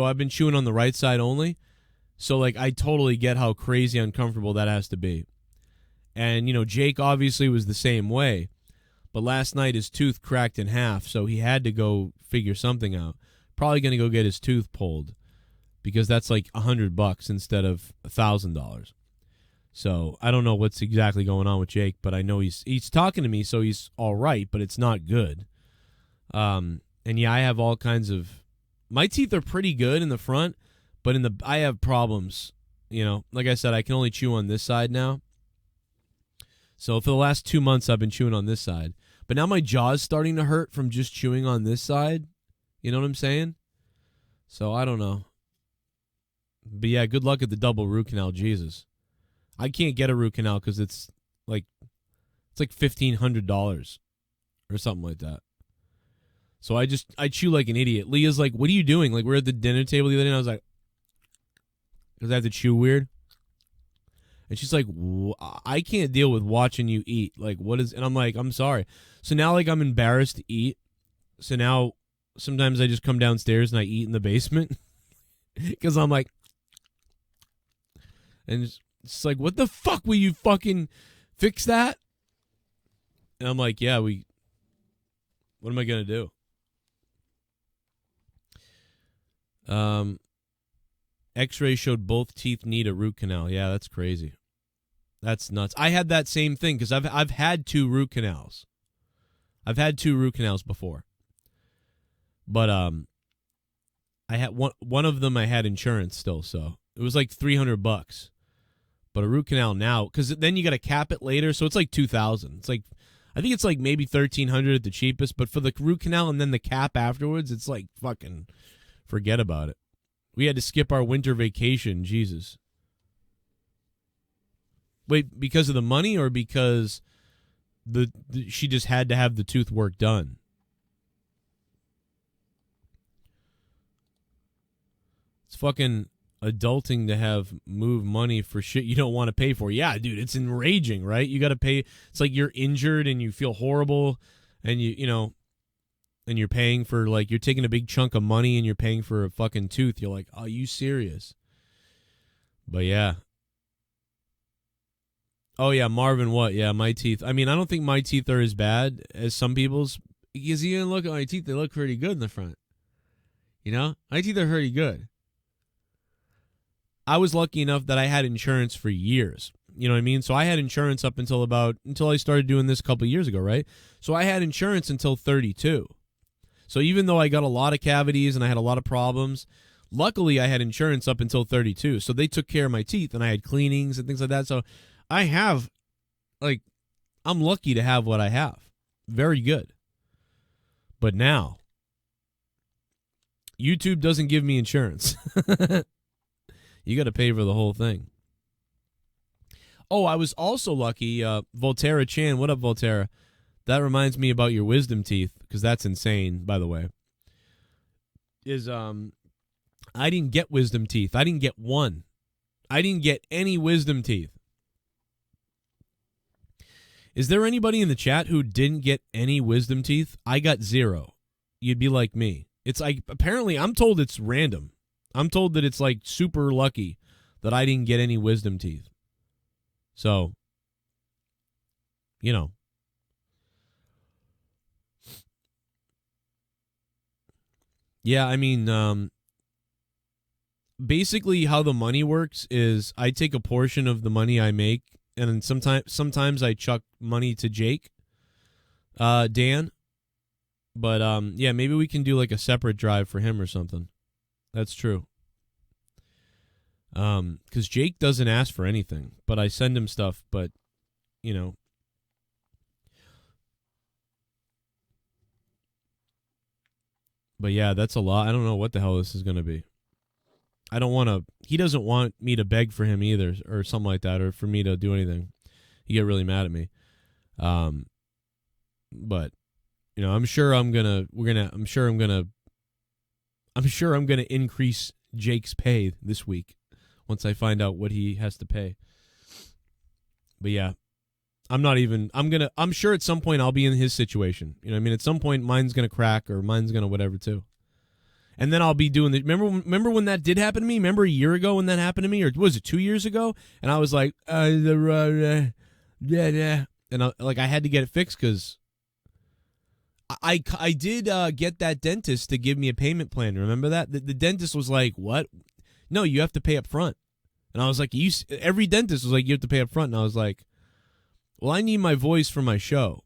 I've been chewing on the right side only. So, like, I totally get how crazy uncomfortable that has to be. And, you know, Jake obviously was the same way. But last night his tooth cracked in half, so he had to go figure something out. Probably going to go get his tooth pulled because that's like $100 instead of $1,000. So I don't know what's exactly going on with Jake, but I know he's talking to me, so he's all right, but it's not good. And, yeah, I have all kinds of... My teeth are pretty good in the front. But I have problems, you know. Like I said, I can only chew on this side now. So for the last 2 months, I've been chewing on this side. But now my jaw's starting to hurt from just chewing on this side. You know what I'm saying? So I don't know. But yeah, good luck at the double root canal, Jesus. I can't get a root canal because it's like $1,500 or something like that. So I chew like an idiot. Leah's like, "What are you doing?" Like, we're at the dinner table the other day, and I was like, because I have to chew weird. And she's like, "I can't deal with watching you eat. Like, what is..." And I'm like, "I'm sorry." So now, like, I'm embarrassed to eat. So now sometimes I just come downstairs and I eat in the basement because I'm like... And it's like, "What the fuck, will you fucking fix that?" And I'm like, "Yeah, what am I going to do?" X-ray showed both teeth need a root canal. Yeah, that's crazy. That's nuts. I had that same thing because I've had two root canals. I've had two root canals before. But I had one of them. I had insurance still, so it was like $300. But a root canal now, because then you got to cap it later, so it's like $2,000. It's like, I think it's like maybe $1,300 at the cheapest. But for the root canal and then the cap afterwards, it's like fucking forget about it. We had to skip our winter vacation. Jesus. Wait, because of the money or because she just had to have the tooth work done? It's fucking adulting to move money for shit you don't want to pay for. Yeah, dude, it's enraging, right? You got to pay. It's like you're injured and you feel horrible and you know, and you're paying for, like, you're taking a big chunk of money and you're paying for a fucking tooth. You're like, "Are you serious?" But yeah. Oh yeah, Marvin, what? Yeah, my teeth. I mean, I don't think my teeth are as bad as some people's, because you look at my teeth, they look pretty good in the front. You know? My teeth are pretty good. I was lucky enough that I had insurance for years. You know what I mean? So I had insurance up until I started doing this a couple of years ago, right? So I had insurance until 32. So even though I got a lot of cavities and I had a lot of problems, luckily I had insurance up until 32. So they took care of my teeth and I had cleanings and things like that. So I have, like, I'm lucky to have what I have. Very good. But now, YouTube doesn't give me insurance. You got to pay for the whole thing. Oh, I was also lucky. Volterra Chan, what up, Volterra? That reminds me about your wisdom teeth, because that's insane, by the way. I didn't get wisdom teeth. I didn't get one. I didn't get any wisdom teeth. Is there anybody in the chat who didn't get any wisdom teeth? I got 0. You'd be like me. It's like, apparently, I'm told it's random. I'm told that it's like super lucky that I didn't get any wisdom teeth. So, you know. Yeah, I mean, basically how the money works is I take a portion of the money I make, and then sometimes I chuck money to Jake, Dan. But, yeah, maybe we can do like a separate drive for him or something. That's true. Because Jake doesn't ask for anything, but I send him stuff, but, you know. But yeah, that's a lot. I don't know what the hell this is going to be. I don't want to, he doesn't want me to beg for him either, or something like that, or for me to do anything. He get really mad at me. But, you know, I'm sure I'm going to increase Jake's pay this week once I find out what he has to pay. But yeah, I'm sure at some point I'll be in his situation. You know what I mean? At some point mine's going to crack or mine's going to whatever too. And then I'll be doing the, remember when that did happen to me? Remember a year ago when that happened to me? Or was it 2 years ago? And I was like, and I had to get it fixed because I did get that dentist to give me a payment plan. Remember that? The dentist was like, what? No, you have to pay up front. And I was like, every dentist was like, you have to pay up front. And I was like, well, I need my voice for my show.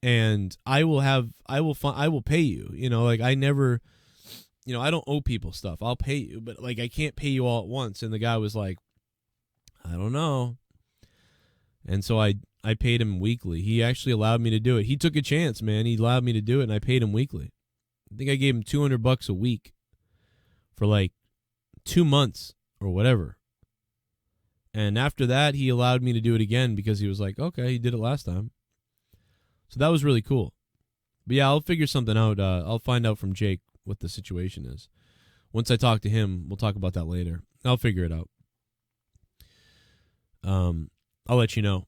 And I will pay you. You know, like I never, you know, I don't owe people stuff. I'll pay you. But like, I can't pay you all at once. And the guy was like, I don't know. And so I paid him weekly. He actually allowed me to do it. He took a chance, man. He allowed me to do it, and I paid him weekly. I think I gave him $200 a week for like 2 months or whatever. And after that, he allowed me to do it again because he was like, okay, he did it last time. So that was really cool. But yeah, I'll figure something out. I'll find out from Jake what the situation is. Once I talk to him, we'll talk about that later. I'll figure it out. I'll let you know.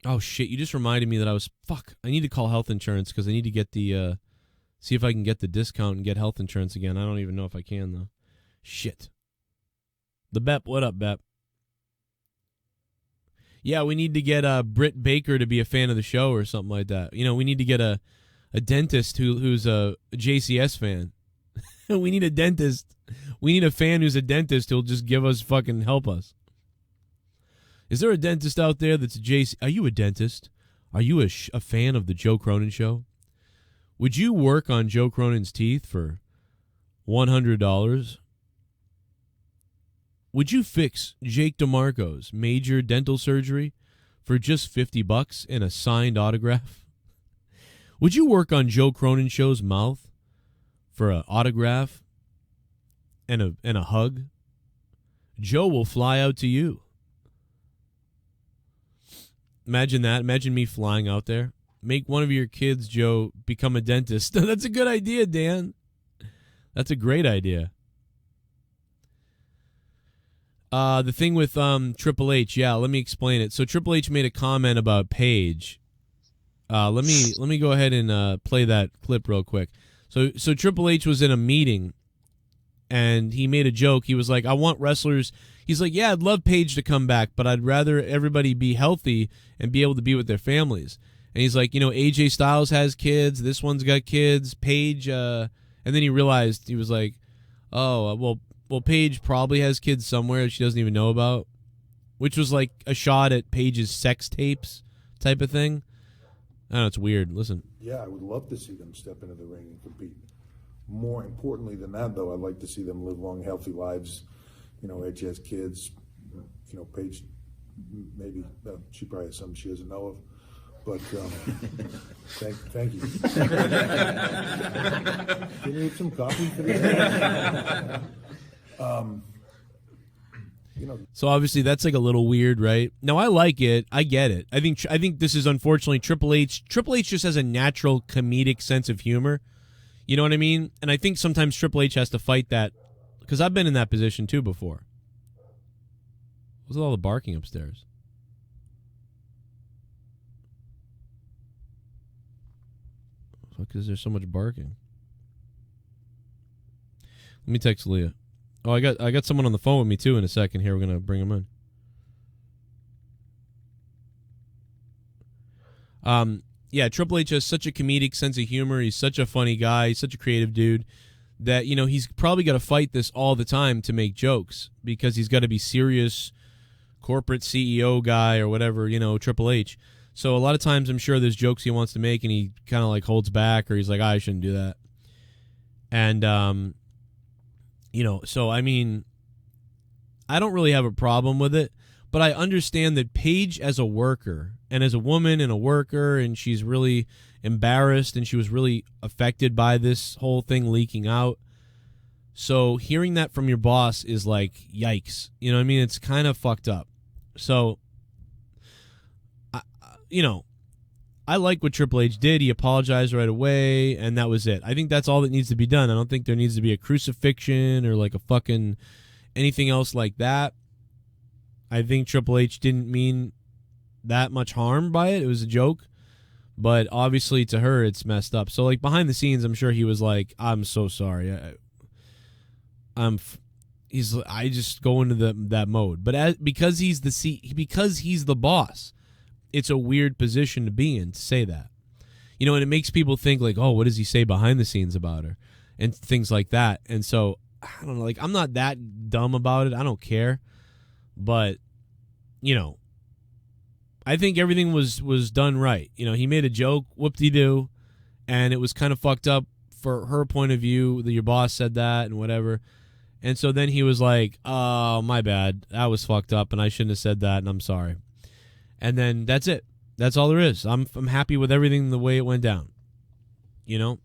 Oh, shit, you just reminded me that I need to call health insurance because I need to get the, see if I can get the discount and get health insurance again. I don't even know if I can, though. Shit. The Bep, what up, Bep? Yeah, we need to get Britt Baker to be a fan of the show or something like that. You know, we need to get a dentist who's a JCS fan. We need a dentist. We need a fan who's a dentist who'll just help us. Is there a dentist out there that's a JC? Are you a dentist? Are you a fan of the Joe Cronin Show? Would you work on Joe Cronin's teeth for $100? Would you fix Jake DeMarco's major dental surgery for just $50 and a signed autograph? Would you work on Joe Cronin Show's mouth for an autograph and a hug? Joe will fly out to you. Imagine that. Imagine me flying out there. Make one of your kids, Joe, become a dentist. That's a good idea, Dan. That's a great idea. The thing with Triple H, yeah, let me explain it. So Triple H made a comment about Paige. Let me go ahead and play that clip real quick. So Triple H was in a meeting, and he made a joke. He was like, I want wrestlers. He's like, yeah, I'd love Paige to come back, but I'd rather everybody be healthy and be able to be with their families. And he's like, you know, AJ Styles has kids. This one's got kids. Paige, and then he realized, he was like, oh, well, Paige probably has kids somewhere she doesn't even know about, which was like a shot at Paige's sex tapes type of thing. I don't know, it's weird. Listen. Yeah, I would love to see them step into the ring and compete. More importantly than that, though, I'd like to see them live long, healthy lives. You know, Edge has kids. You know, Paige, maybe she probably has some she doesn't know of. But thank you. Can you need some coffee for this? So obviously that's like a little weird, right? No, I like it. I get it. I think this is unfortunately Triple H. Triple H just has a natural comedic sense of humor. You know what I mean? And I think sometimes Triple H has to fight that, because I've been in that position too before. What's with all the barking upstairs? Fuck, is there so much barking? Let me text Leah. Oh, I got someone on the phone with me too in a second here. We're gonna bring him in. Yeah, Triple H has such a comedic sense of humor. He's such a funny guy. He's such a creative dude that, you know, he's probably got to fight this all the time to make jokes, because he's got to be serious corporate CEO guy or whatever, you know, Triple H. So a lot of times I'm sure there's jokes he wants to make and he kind of like holds back, or he's like, I shouldn't do that. And, you know, so I mean, I don't really have a problem with it, but I understand that Paige as a worker and as a woman and a worker, and she's really embarrassed and she was really affected by this whole thing leaking out. So hearing that from your boss is like, yikes. You know what I mean? It's kind of fucked up. So, you know, I like what Triple H did. He apologized right away, and that was it. I think that's all that needs to be done. I don't think there needs to be a crucifixion or like a fucking anything else like that. I think Triple H didn't mean that much harm by it. It was a joke. But obviously to her, it's messed up. So like behind the scenes, I'm sure he was like, I'm so sorry. I just go into that mode. But because he's the boss, it's a weird position to be in to say that. You know, and it makes people think like, oh, what does he say behind the scenes about her? And things like that. And so, I don't know, like, I'm not that dumb about it. I don't care. But, you know, I think everything was done right. You know, he made a joke, whoop-de-doo, and it was kind of fucked up for her point of view that your boss said that and whatever. And so then he was like, oh, my bad. That was fucked up, and I shouldn't have said that, and I'm sorry. And then that's it. That's all there is. I'm happy with everything the way it went down. You know?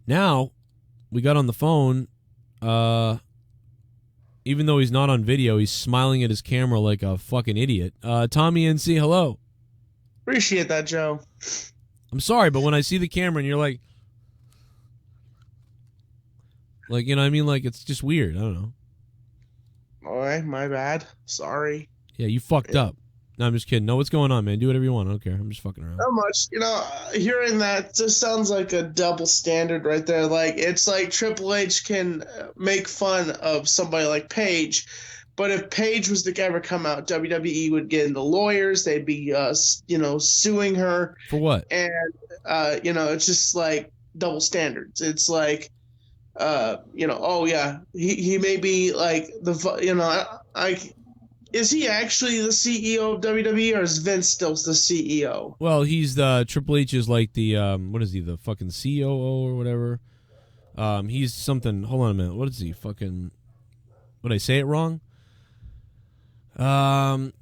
Now, we got on the phone. Even though he's not on video, he's smiling at his camera like a fucking idiot. Tommy NC, hello. Appreciate that, Joe. I'm sorry, but when I see the camera and you're like, you know what I mean? Like, it's just weird. I don't know. All right, my bad. Sorry. Yeah, you fucked up. No, I'm just kidding. No, what's going on, man? Do whatever you want. I don't care. I'm just fucking around. Not much. You know, hearing that just sounds like a double standard right there. Like, it's like Triple H can make fun of somebody like Paige, but if Paige was to ever come out, WWE would get in the lawyers. They'd be, you know, suing her. For what? And, you know, it's just like double standards. It's like, you know, oh, yeah, he may be like you know, is he actually the CEO of WWE, or is Vince still the CEO? Well, he's the Triple H is like the what is he, the fucking COO or whatever? He's something. Hold on a minute. What is he? Fucking. Would I say it wrong?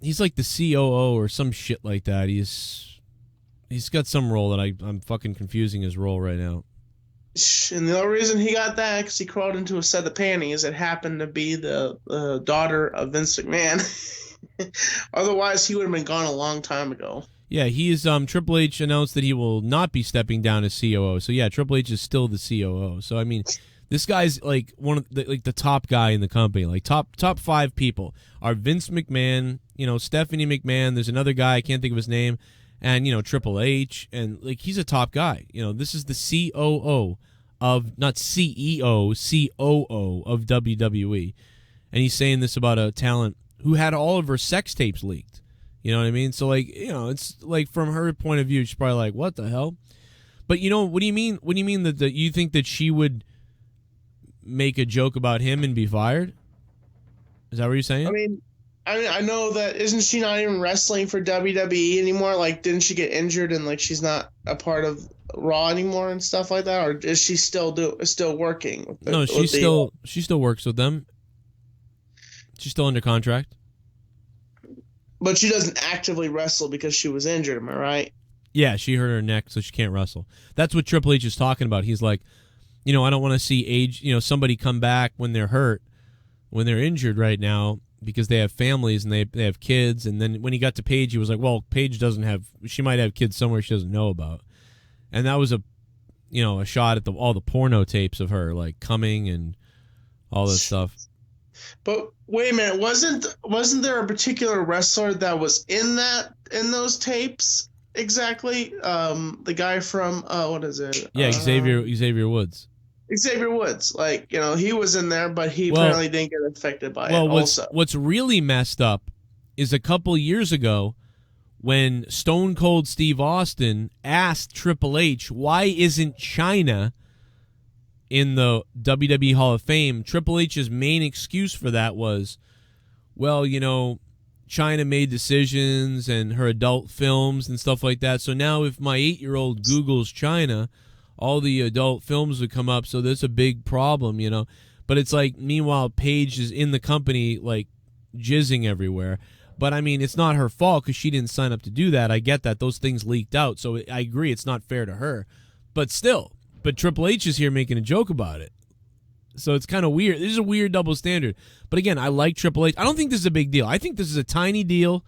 He's like the COO or some shit like that. He's got some role that I'm fucking confusing his role right now. And the only reason he got that because he crawled into a set of panties. It happened to be the daughter of Vince McMahon. Otherwise, he would have been gone a long time ago. Yeah, he is. Triple H announced that he will not be stepping down as COO. So yeah, Triple H is still the COO. So I mean, this guy's like one of the top guy in the company. Like top 5 people are Vince McMahon, you know, Stephanie McMahon. There's another guy, I can't think of his name, and you know, Triple H, and like he's a top guy. You know, this is the COO of, not CEO, COO of WWE, and he's saying this about a talent who had all of her sex tapes leaked. You know what I mean? So like, you know, it's like from her point of view, she's probably like, what the hell? But you know, what do you mean? What do you mean that you think that she would make a joke about him and be fired? Is that what you're saying? I mean, I know that, isn't she not even wrestling for WWE anymore? Like, didn't she get injured and like she's not a part of Raw anymore and stuff like that? Or is she still working? No, she still works with them. She's still under contract. But she doesn't actively wrestle because she was injured, am I right? Yeah, she hurt her neck, so she can't wrestle. That's what Triple H is talking about. He's like, I don't want to see somebody come back when they're hurt, when they're injured right now, because they have families and they have kids. And then when he got to Paige, he was like, well, Paige she might have kids somewhere she doesn't know about. And that was a shot at all the porno tapes of her, like, coming and all this stuff. But wait a minute, wasn't there a particular wrestler that was in those tapes exactly? The guy from what is it? Yeah, Xavier Woods. Xavier Woods, he was in there, but he apparently didn't get affected by it. Also, what's really messed up is a couple years ago when Stone Cold Steve Austin asked Triple H, why isn't China in the WWE Hall of Fame? Triple H's main excuse for that was, well, China made decisions and her adult films and stuff like that. So now if my 8-year-old Googles China, all the adult films would come up. So that's a big problem, But it's like, meanwhile, Paige is in the company, like, jizzing everywhere. But, I mean, it's not her fault because she didn't sign up to do that. I get that. Those things leaked out. So I agree it's not fair to her. But still. But Triple H is here making a joke about it. So it's kind of weird. This is a weird double standard. But again, I like Triple H. I don't think this is a big deal. I think this is a tiny deal.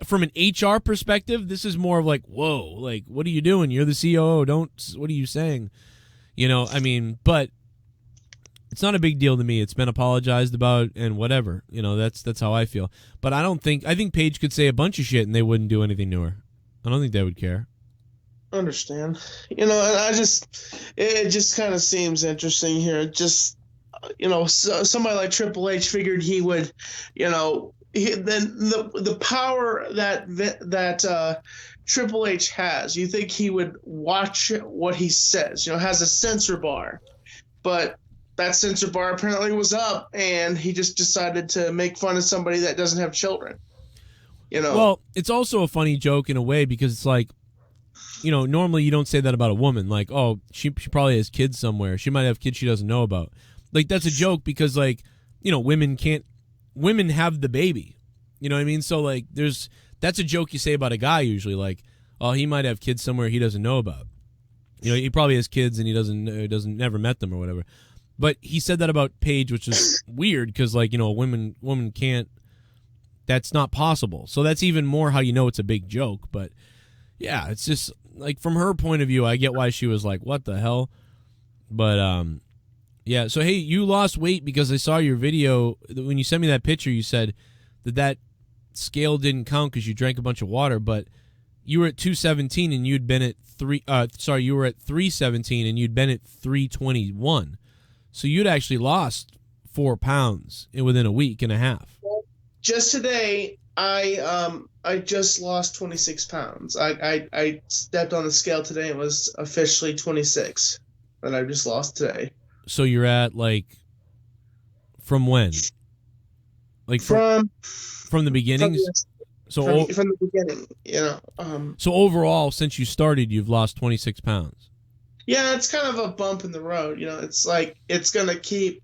From an HR perspective, this is more of like, whoa, like, what are you doing? You're the COO. What are you saying? But it's not a big deal to me. It's been apologized about and whatever. That's how I feel. But I think Paige could say a bunch of shit and they wouldn't do anything to her. I don't think they would care. Understand, and it just kind of seems interesting here. Just, somebody like Triple H figured he would, then the power that Triple H has, you think he would watch what he says, has a censor bar, but that censor bar apparently was up and he just decided to make fun of somebody that doesn't have children, Well, it's also a funny joke in a way because it's like, normally you don't say that about a woman. Like, oh, she probably has kids somewhere. She might have kids she doesn't know about. Like, that's a joke because, like, women have the baby. You know what I mean? So, like, that's a joke you say about a guy usually. Like, oh, he might have kids somewhere he doesn't know about. He probably has kids and he doesn't never met them or whatever. But he said that about Paige, which is weird because, like, a woman can't. That's not possible. So that's even more how it's a big joke. But yeah, it's just like from her point of view, I get why she was like, what the hell? But yeah. So hey, you lost weight because I saw your video when you sent me that picture. You said that scale didn't count because you drank a bunch of water, but you were at 217 and you'd been at you were at 317 and you'd been at 321. So you'd actually lost 4 pounds within a week and a half. Just today, I just lost 26 pounds. I stepped on the scale today and it was officially 26 that I just lost today. So you're at, like, from when? Like from the beginning? From the beginning, So overall, since you started, you've lost 26 pounds. Yeah, it's kind of a bump in the road. It's like it's going to keep,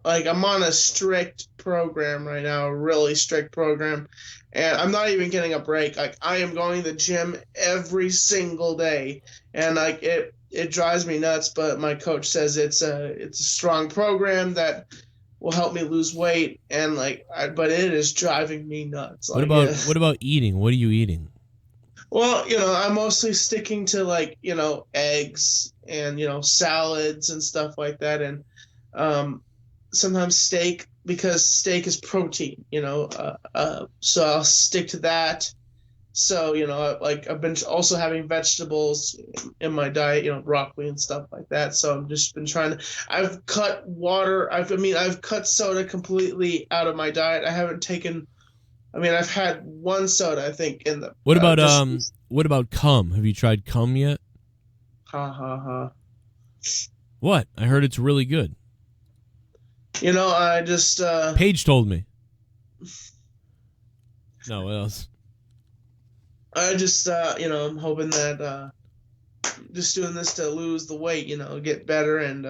like I'm on a strict program right now, a really strict program, and I'm not even getting a break. Like I am going to the gym every single day, and like it drives me nuts. But my coach says it's a strong program that will help me lose weight, and but it is driving me nuts. What about eating? What are you eating? Well, I'm mostly sticking to eggs and salads and stuff like that, and sometimes steak because steak is protein, so I'll stick to that. So, I've been also having vegetables in my diet, broccoli and stuff like that. So I've just been I've cut water. I've cut soda completely out of my diet. I've had one soda, I think, in the. What about cum? Have you tried cum yet? Ha ha ha. What? I heard it's really good. I just. Paige told me. No, what else? I just, I'm hoping that just doing this to lose the weight, get better and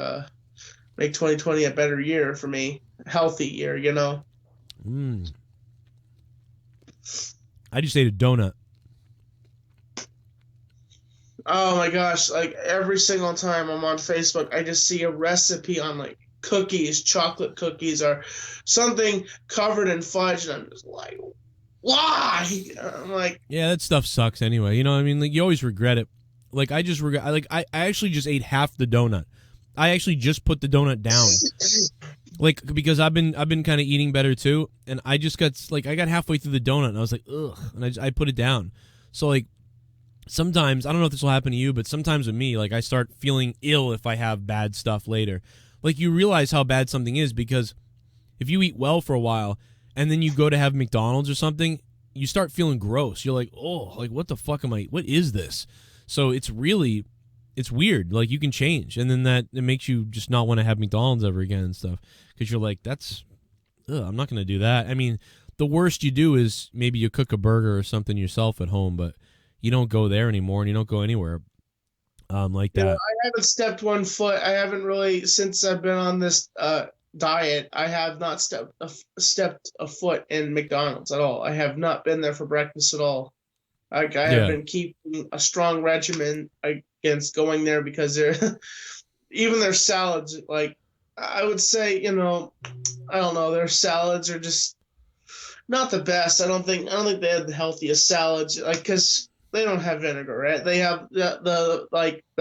make 2020 a better year for me, healthy year, I just ate a donut. Oh my gosh, like every single time I'm on Facebook, I just see a recipe on like cookies, chocolate cookies, or something covered in fudge, and I'm just like, why? I'm like, yeah, that stuff sucks anyway. You know what I mean? Like, you always regret it. Like, I just regret, I actually just ate half the donut. I actually just put the donut down. Like, because I've been kind of eating better too, and I just got, like, I got halfway through the donut, and I was like, ugh, and I put it down. So, like, sometimes, I don't know if this will happen to you, but sometimes with me, like, I start feeling ill if I have bad stuff later. Like, you realize how bad something is, because if you eat well for a while and then you go to have McDonald's or something, you start feeling gross. You're like, oh, like, what the fuck am I, what is this? So it's weird. Like, you can change, and then it makes you just not want to have McDonald's ever again and stuff, because you're like, I'm not going to do that. I mean, the worst you do is maybe you cook a burger or something yourself at home, but you don't go there anymore, and you don't go anywhere like that. I haven't stepped one foot. I haven't really, since I've been on this diet, I have not stepped a foot in McDonald's at all. I have not been there for breakfast at all. Like, I have been keeping a strong regimen against going there, because even their salads, like, I would say, I don't know, their salads are just not the best. I don't think they have the healthiest salads, like, because they don't have vinegar, right? They have the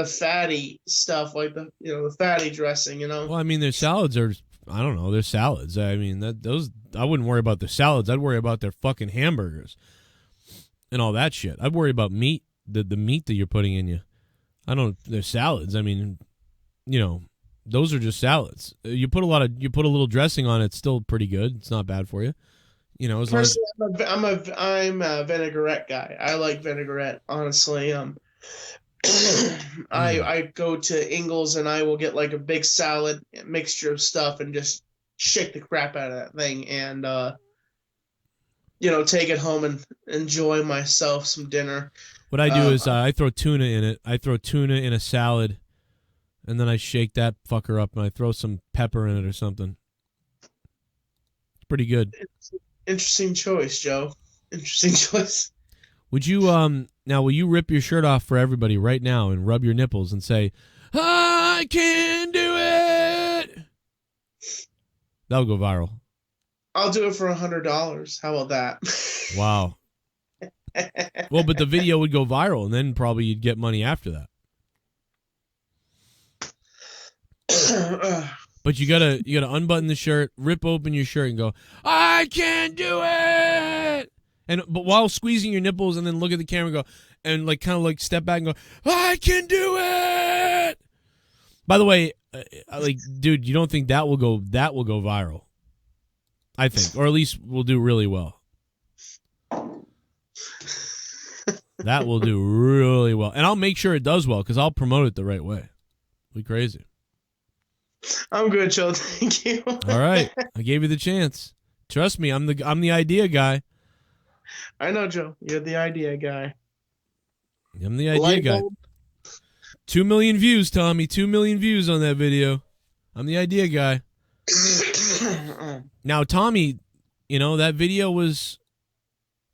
fatty stuff, like the fatty dressing, Well, I mean, their salads are, I don't know, they're salads. I mean, I wouldn't worry about the salads. I'd worry about their fucking hamburgers and all that shit. I'd worry about meat, the meat that you're putting in you. They're salads. I mean, those are just salads. You put a little dressing on it, it's still pretty good. It's not bad for you. As long as... I'm a vinaigrette guy. I like vinaigrette, honestly. I go to Ingles and I will get like a big salad mixture of stuff and just shake the crap out of that thing, and take it home and enjoy myself some dinner. What I do is I throw tuna in it. I throw tuna in a salad, and then I shake that fucker up, and I throw some pepper in it or something. It's pretty good. Interesting choice, Joe. Interesting choice. Would you now? Will you rip your shirt off for everybody right now and rub your nipples and say, "I can do it"? That'll go viral. I'll do it for $100. How about that? Wow. Well, but the video would go viral, and then probably you'd get money after that. But you gotta unbutton the shirt, rip open your shirt, and go, "I can do it!" But while squeezing your nipples, and then look at the camera, and go, and like kind of like step back and go, "I can do it!" By the way, dude, you don't think that will go viral? I think, or at least we'll do really well. That will do really well, and I'll make sure it does well because I'll promote it the right way. Be crazy. I'm good, Joe. Thank you. All right, I gave you the chance. Trust me, I'm the idea guy. I know, Joe. You're the idea guy. I'm the idea guy. 2 million views, Tommy. 2 million views on that video. I'm the idea guy. Now, Tommy, that video was.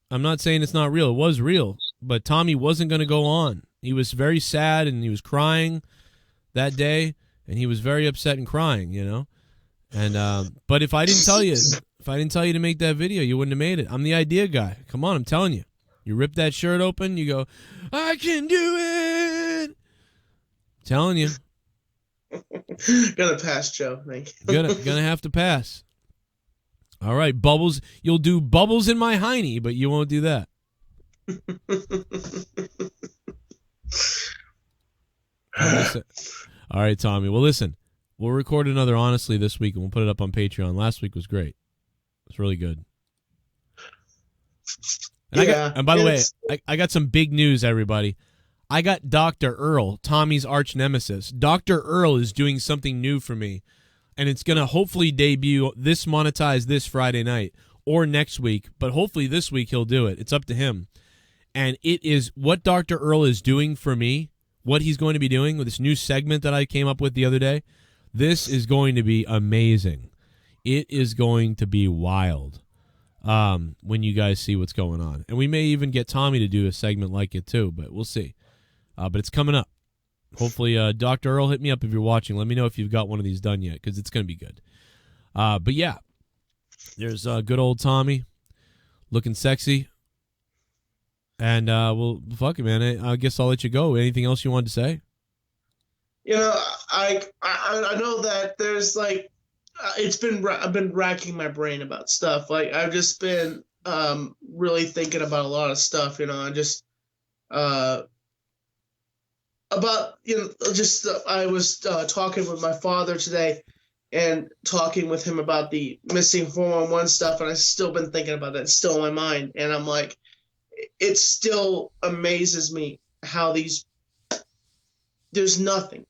I'm not saying it's not real. It was real, but Tommy wasn't going to go on. He was very sad and he was crying that day. And he was very upset and crying, And but if I didn't tell you to make that video, you wouldn't have made it. I'm the idea guy. Come on, I'm telling you. You rip that shirt open, you go, "I can do it." I'm telling you. Gonna pass, Joe. Thank you. Gonna have to pass. All right, Bubbles. You'll do bubbles in my hiney, but you won't do that. All right, Tommy. Well, listen, we'll record another Honestly this week, and we'll put it up on Patreon. Last week was great. It was really good. And by the way, I got some big news, everybody. I got Dr. Earl, Tommy's arch nemesis. Dr. Earl is doing something new for me, and it's going to hopefully debut monetized this Friday night or next week, but hopefully this week he'll do it. It's up to him. And it is what Dr. Earl is doing for me. What he's going to be doing with this new segment that I came up with the other day, this is going to be amazing. It is going to be wild. when you guys see what's going on. And we may even get Tommy to do a segment like it too, but we'll see. But it's coming up. Hopefully, Dr. Earl, hit me up if you're watching. Let me know if you've got one of these done yet, because it's going to be good. But yeah, there's good old Tommy looking sexy. And, well, fuck it, man. I guess I'll let you go. Anything else you wanted to say? You know, I know that there's like, I've been racking my brain about stuff. Like, I've just been really thinking about a lot of stuff, you know, and just about, you know, just I was talking with my father today and talking with him about the missing 411 stuff, and I've still been thinking about that. It's still in my mind, and I'm like, it still amazes me how there's nothing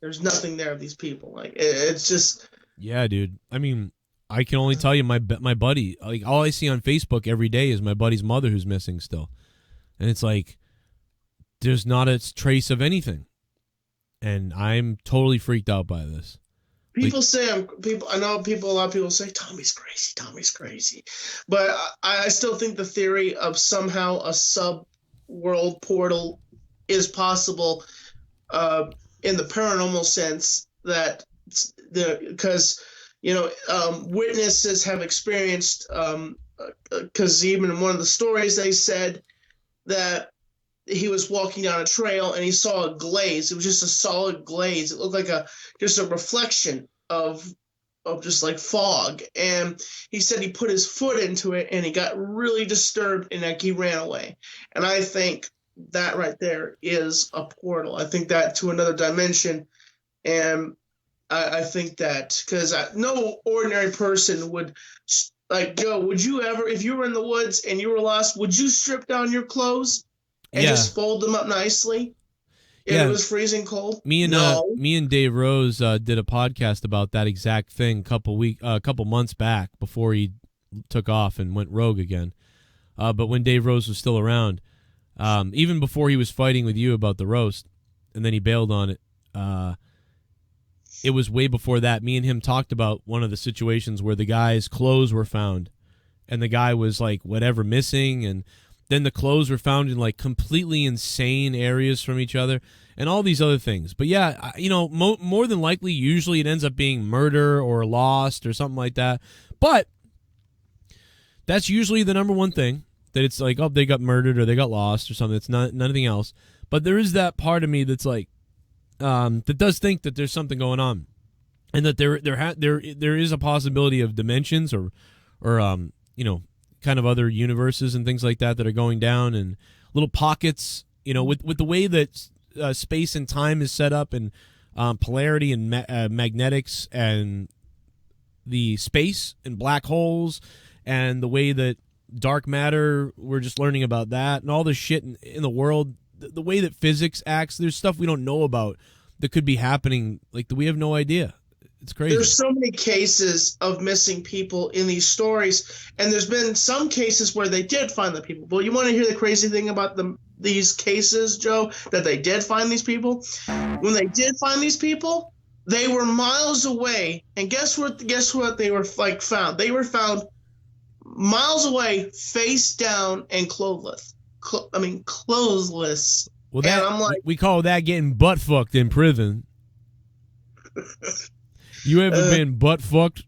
there of these people. Like, it's just... Yeah, dude. I mean, I can only tell you my buddy, like, all I see on Facebook every day is my buddy's mother who's missing still. And it's like, there's not a trace of anything. And I'm totally freaked out by this. People say a lot of people say Tommy's crazy. But I still think the theory of somehow a sub-world portal is possible in the paranormal sense, that because, you know, witnesses have experienced, because even in one of the stories they said that he was walking down a trail and he saw a glaze. It was just a solid glaze. It looked like just a reflection of just like fog. And he said he put his foot into it and he got really disturbed and like he ran away. And I think that right there is a portal. I think that to another dimension. And I think that because no ordinary person would, like, Joe, would you ever, if you were in the woods and you were lost, would you strip down your clothes and just fold them up nicely if it was freezing cold? Me and Dave Rose did a podcast about that exact thing a couple months back before he took off and went rogue again. But when Dave Rose was still around, even before he was fighting with you about the roast, and then he bailed on it, it was way before that. Me and him talked about one of the situations where the guy's clothes were found, and the guy was like whatever missing, and then the clothes were found in like completely insane areas from each other, and all these other things. But yeah, you know, more than likely, usually it ends up being murder or lost or something like that. But that's usually the number one thing, that it's like, oh, they got murdered or they got lost or something. It's not nothing else. But there is that part of me that's like, that does think that there's something going on, and that there is a possibility of dimensions or you know, kind of other universes and things like that are going down, and little pockets, you know, with the way that space and time is set up, and polarity and magnetics, and the space and black holes, and the way that dark matter, we're just learning about that, and all the shit in the world, the way that physics acts. There's stuff we don't know about that could be happening, like, that we have no idea. It's crazy. There's so many cases of missing people in these stories, and there's been some cases where they did find the people. But you want to hear the crazy thing about these cases, Joe, that they did find these people? When they did find these people, they were miles away, and guess what they were like found? They were found miles away, face down and clothesless. Clothesless. Well, that, I'm like, we call that getting butt fucked in prison. You ever been butt fucked?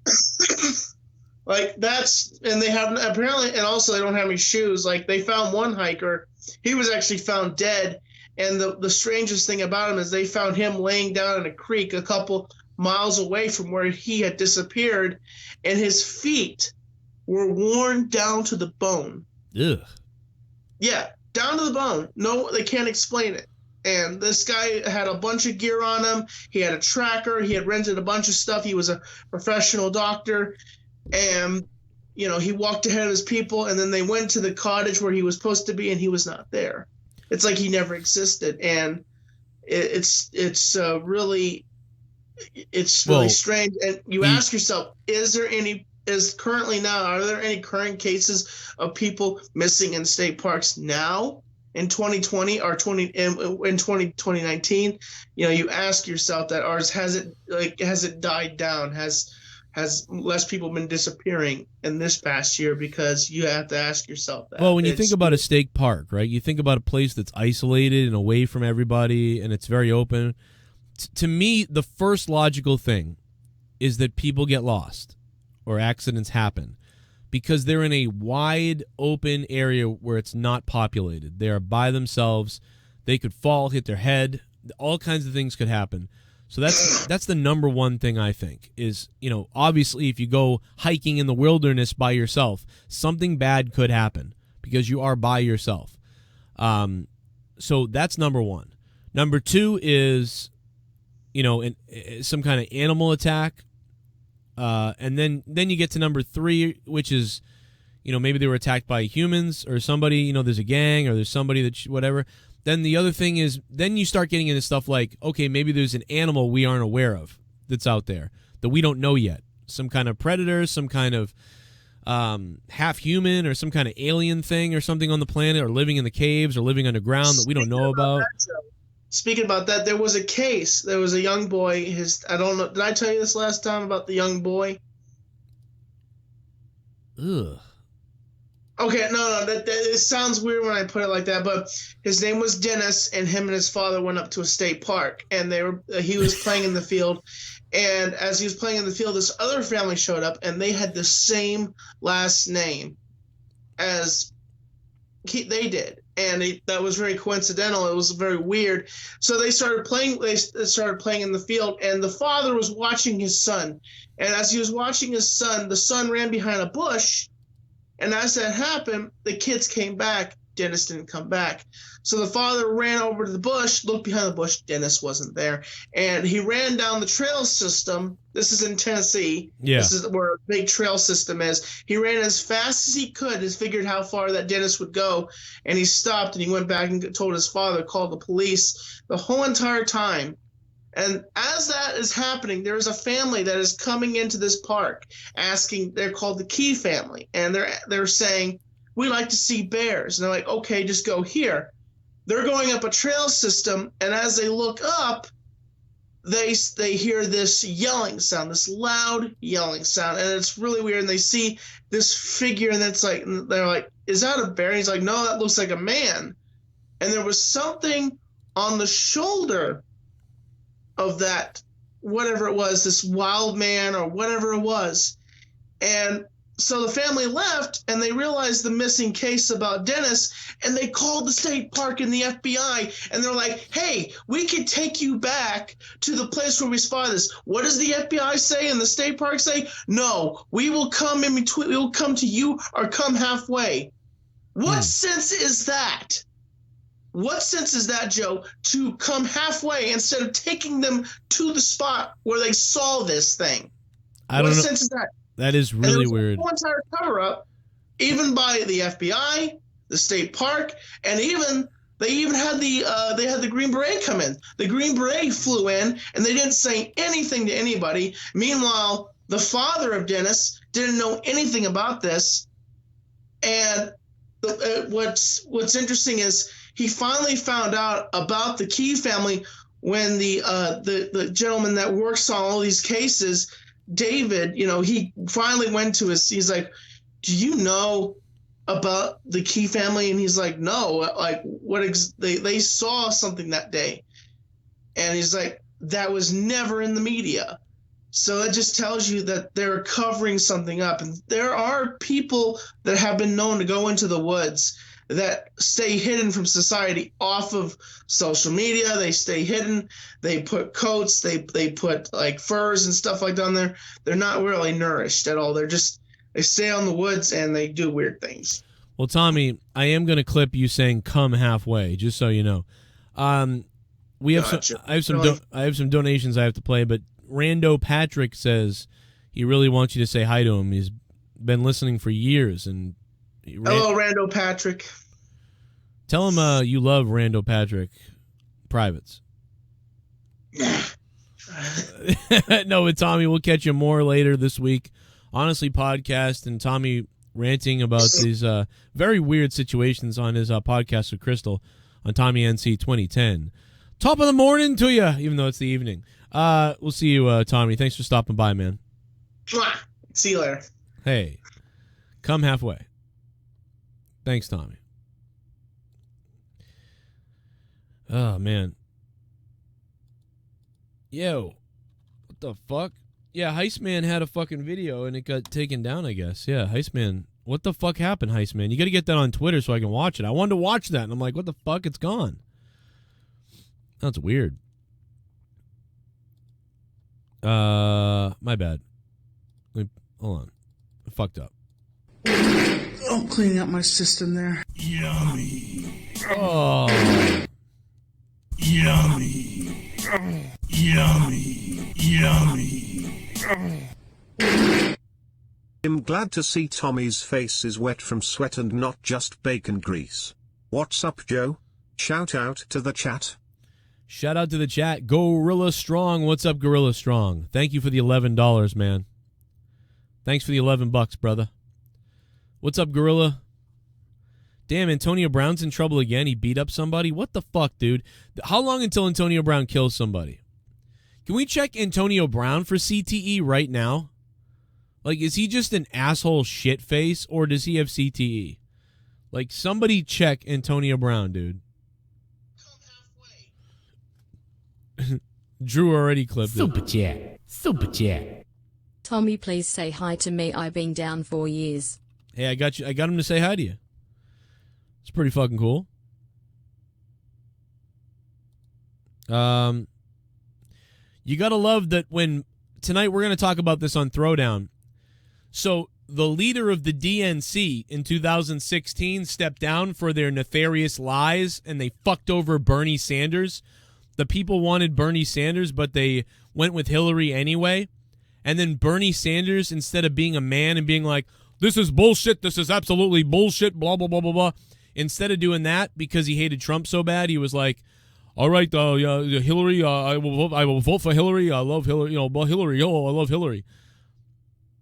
Like, that's, and they have apparently, and also they don't have any shoes. Like, they found one hiker, he was actually found dead, and the strangest thing about him is they found him laying down in a creek a couple miles away from where he had disappeared, and his feet were worn down to the bone. Ugh. Yeah, down to the bone. No, they can't explain it. And this guy had a bunch of gear on him. He had a tracker. He had rented a bunch of stuff. He was a professional doctor. And, you know, he walked ahead of his people, and then they went to the cottage where he was supposed to be, and he was not there. It's like he never existed. And it's really strange. And you ask yourself, are there any current cases of people missing in state parks now in 2020 or in 2019? You know, you ask yourself that, or has it died down? has less people been disappearing in this past year? Because you have to ask yourself that. Well, when you think about a state park, right, you think about a place that's isolated and away from everybody and it's very open. To me, the first logical thing is that people get lost or accidents happen because they're in a wide open area where it's not populated. They are by themselves. They could fall, hit their head. All kinds of things could happen. So that's the number one thing I think is, obviously if you go hiking in the wilderness by yourself, something bad could happen because you are by yourself. So that's number one. Number two is, some kind of animal attack. And then you get to number three, which is, maybe they were attacked by humans or somebody, there's a gang or there's somebody that whatever. Then the other thing is, then you start getting into stuff like, okay, maybe there's an animal we aren't aware of that's out there that we don't know yet. Some kind of predator, some kind of half human or some kind of alien thing or something on the planet or living in the caves or living underground that we don't know about. Speaking about that, there was a case. There was a young boy. I don't know. Did I tell you this last time about the young boy? Ugh. Okay, no, it sounds weird when I put it like that, but his name was Dennis, and him and his father went up to a state park, and he was playing in the field, and as he was playing in the field, this other family showed up, and they had the same last name as they did, and that was very coincidental. It was very weird. So they started playing. They started playing in the field, and the father was watching his son, and as he was watching his son, the son ran behind a bush. And as that happened, the kids came back. Dennis didn't come back. So the father ran over to the bush, looked behind the bush. Dennis wasn't there. And he ran down the trail system. This is in Tennessee. Yeah. This is where a big trail system is. He ran as fast as he could, has figured how far that Dennis would go. And he stopped and he went back and told his father, called the police the whole entire time. And as that is happening, there is a family that is coming into this park asking, they're called the Key family, and they're saying, we like to see bears. And they're like, okay, just go here. They're going up a trail system, and as they look up, they hear this yelling sound, this loud yelling sound, and it's really weird. And they see this figure, and they're like, is that a bear? And he's like, no, that looks like a man. And there was something on the shoulder of that, whatever it was, this wild man or whatever it was. And so the family left, and they realized the missing case about Dennis, and they called the state park and the FBI, and they're like, hey, we could take you back to the place where we spotted this. What does the FBI say and the state park say? No, we will come in between. We will come to you or come halfway. What sense is that? What sense is that, Joe, to come halfway instead of taking them to the spot where they saw this thing? I don't know. What sense is that? That is really weird. A whole entire cover-up, even by the FBI, the state park, and they even had the Green Beret come in. The Green Beret flew in, and they didn't say anything to anybody. Meanwhile, the father of Dennis didn't know anything about this. And what's interesting is he finally found out about the Key family when the gentleman that works on all these cases, David, he finally went to he's like, do you know about the Key family? And he's like, no, like they saw something that day. And he's like, that was never in the media. So it just tells you that they're covering something up. And there are people that have been known to go into the woods that stay hidden from society off of social media. They stay hidden. They put coats. They put like furs and stuff like down there. They're not really nourished at all. They stay on the woods and they do weird things. Well, Tommy, I am going to clip you saying "come halfway," just so you know. We have Gotcha. I have some donations I have to play, but Rando Patrick says he really wants you to say hi to him. He's been listening for years, and hello, Rando Patrick. Tell him you love Rando Patrick. Privates. No, but Tommy, we'll catch you more later this week. Honestly podcast and Tommy ranting about these very weird situations on his podcast with Crystal on Tommy NC 2010. Top of the morning to you, even though it's the evening. We'll see you, Tommy. Thanks for stopping by, man. Mwah. See you later. Hey, come halfway. Thanks, Tommy. Oh, man. Yo, what the fuck? Yeah, Heistman had a fucking video and it got taken down, I guess. Yeah, Heistman. What the fuck happened, Heistman? You got to get that on Twitter so I can watch it. I wanted to watch that, and I'm like, what the fuck? It's gone. That's weird. My bad. Hold on. I fucked up. Oh, cleaning up my system there. Yummy. Oh. Yummy. Yummy. Yummy. I'm glad to see Tommy's face is wet from sweat and not just bacon grease. What's up, Joe? Shout out to the chat. Shout out to the chat. Gorilla Strong. What's up, Gorilla Strong? Thank you for the $11, man. Thanks for the $11, brother. What's up, Gorilla? Damn, Antonio Brown's in trouble again. He beat up somebody. What the fuck, dude? How long until Antonio Brown kills somebody? Can we check Antonio Brown for CTE right now? Like, is he just an asshole shit face, or does he have CTE? Like, somebody check Antonio Brown, dude. Drew already clipped it. Super chat. Tommy, please say hi to me. I've been down 4 years. Hey, I got you. I got him to say hi to you. It's pretty fucking cool. You gotta love that when tonight we're gonna talk about this on Throwdown. So the leader of the DNC in 2016 stepped down for their nefarious lies, and they fucked over Bernie Sanders. The people wanted Bernie Sanders, but they went with Hillary anyway. And then Bernie Sanders, instead of being a man and being like, this is bullshit, this is absolutely bullshit, blah, blah, blah, blah, blah. Instead of doing that, because he hated Trump so bad, he was like, all right, Hillary, I will vote for Hillary. I love Hillary. Hillary, I love Hillary.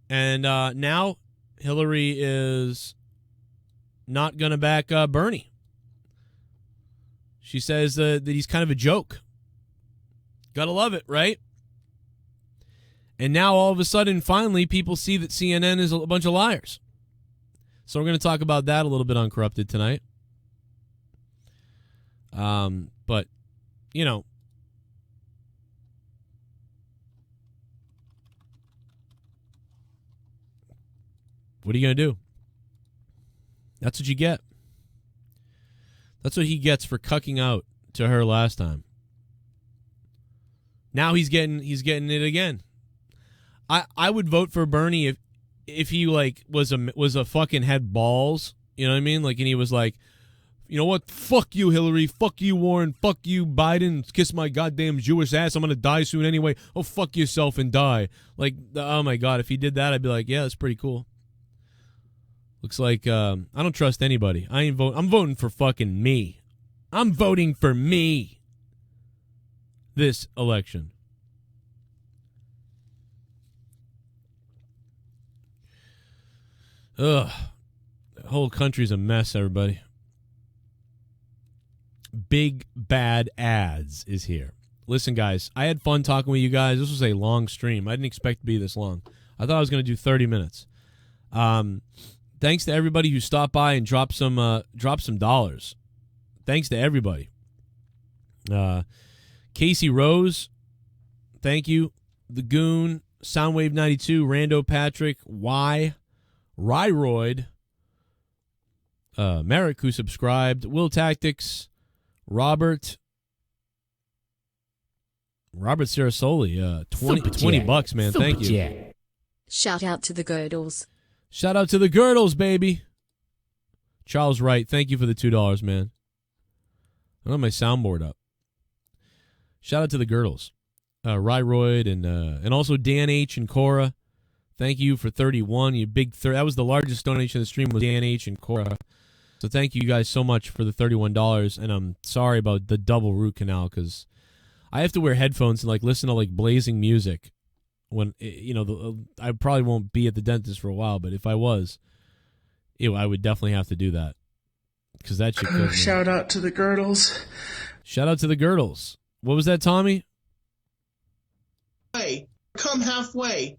And now Hillary is not going to back Bernie. She says that he's kind of a joke. Gotta love it, right? And now all of a sudden, finally, people see that CNN is a bunch of liars. So we're going to talk about that a little bit on Corrupted tonight. But, you know, what are you going to do? That's what you get. That's what he gets for cucking out to her last time. Now he's getting it again. I would vote for Bernie if he like was a fucking had balls, you know what I mean? Like, and he was like, you know what? Fuck you, Hillary. Fuck you, Warren. Fuck you, Biden. Kiss my goddamn Jewish ass. I'm gonna die soon anyway. Oh, fuck yourself and die. Like, oh my god, if he did that, I'd be like, yeah, that's pretty cool. Looks like I don't trust anybody. I'm voting for fucking me. I'm voting for me this election. Ugh. The whole country's a mess, everybody. Big Bad Ads is here. Listen, guys, I had fun talking with you guys. This was a long stream. I didn't expect to be this long. I thought I was going to do 30 minutes. Thanks to everybody who stopped by and dropped some dollars. Thanks to everybody. Casey Rose, thank you. The Goon, Soundwave 92, Rando Patrick, Ryroyd, Merrick, who subscribed, Will Tactics, Robert Sarasoli, 20 bucks, man. Thank you. Shout out to the Girdles. Shout out to the Girdles, baby. Charles Wright, thank you for the $2, man. I don't have my soundboard up. Shout out to the Girdles. Ryroyd and also DanH&Cora. Thank you for 31. You big that was the largest donation of the stream was DanH&Cora. So thank you guys so much for the $31. And I'm sorry about the double root canal because I have to wear headphones and like listen to like blazing music when I probably won't be at the dentist for a while, but if I was, I would definitely have to do that because that shit kills me. Shout out to the Girdles. Shout out to the Girdles. What was that, Tommy? Hey, come halfway.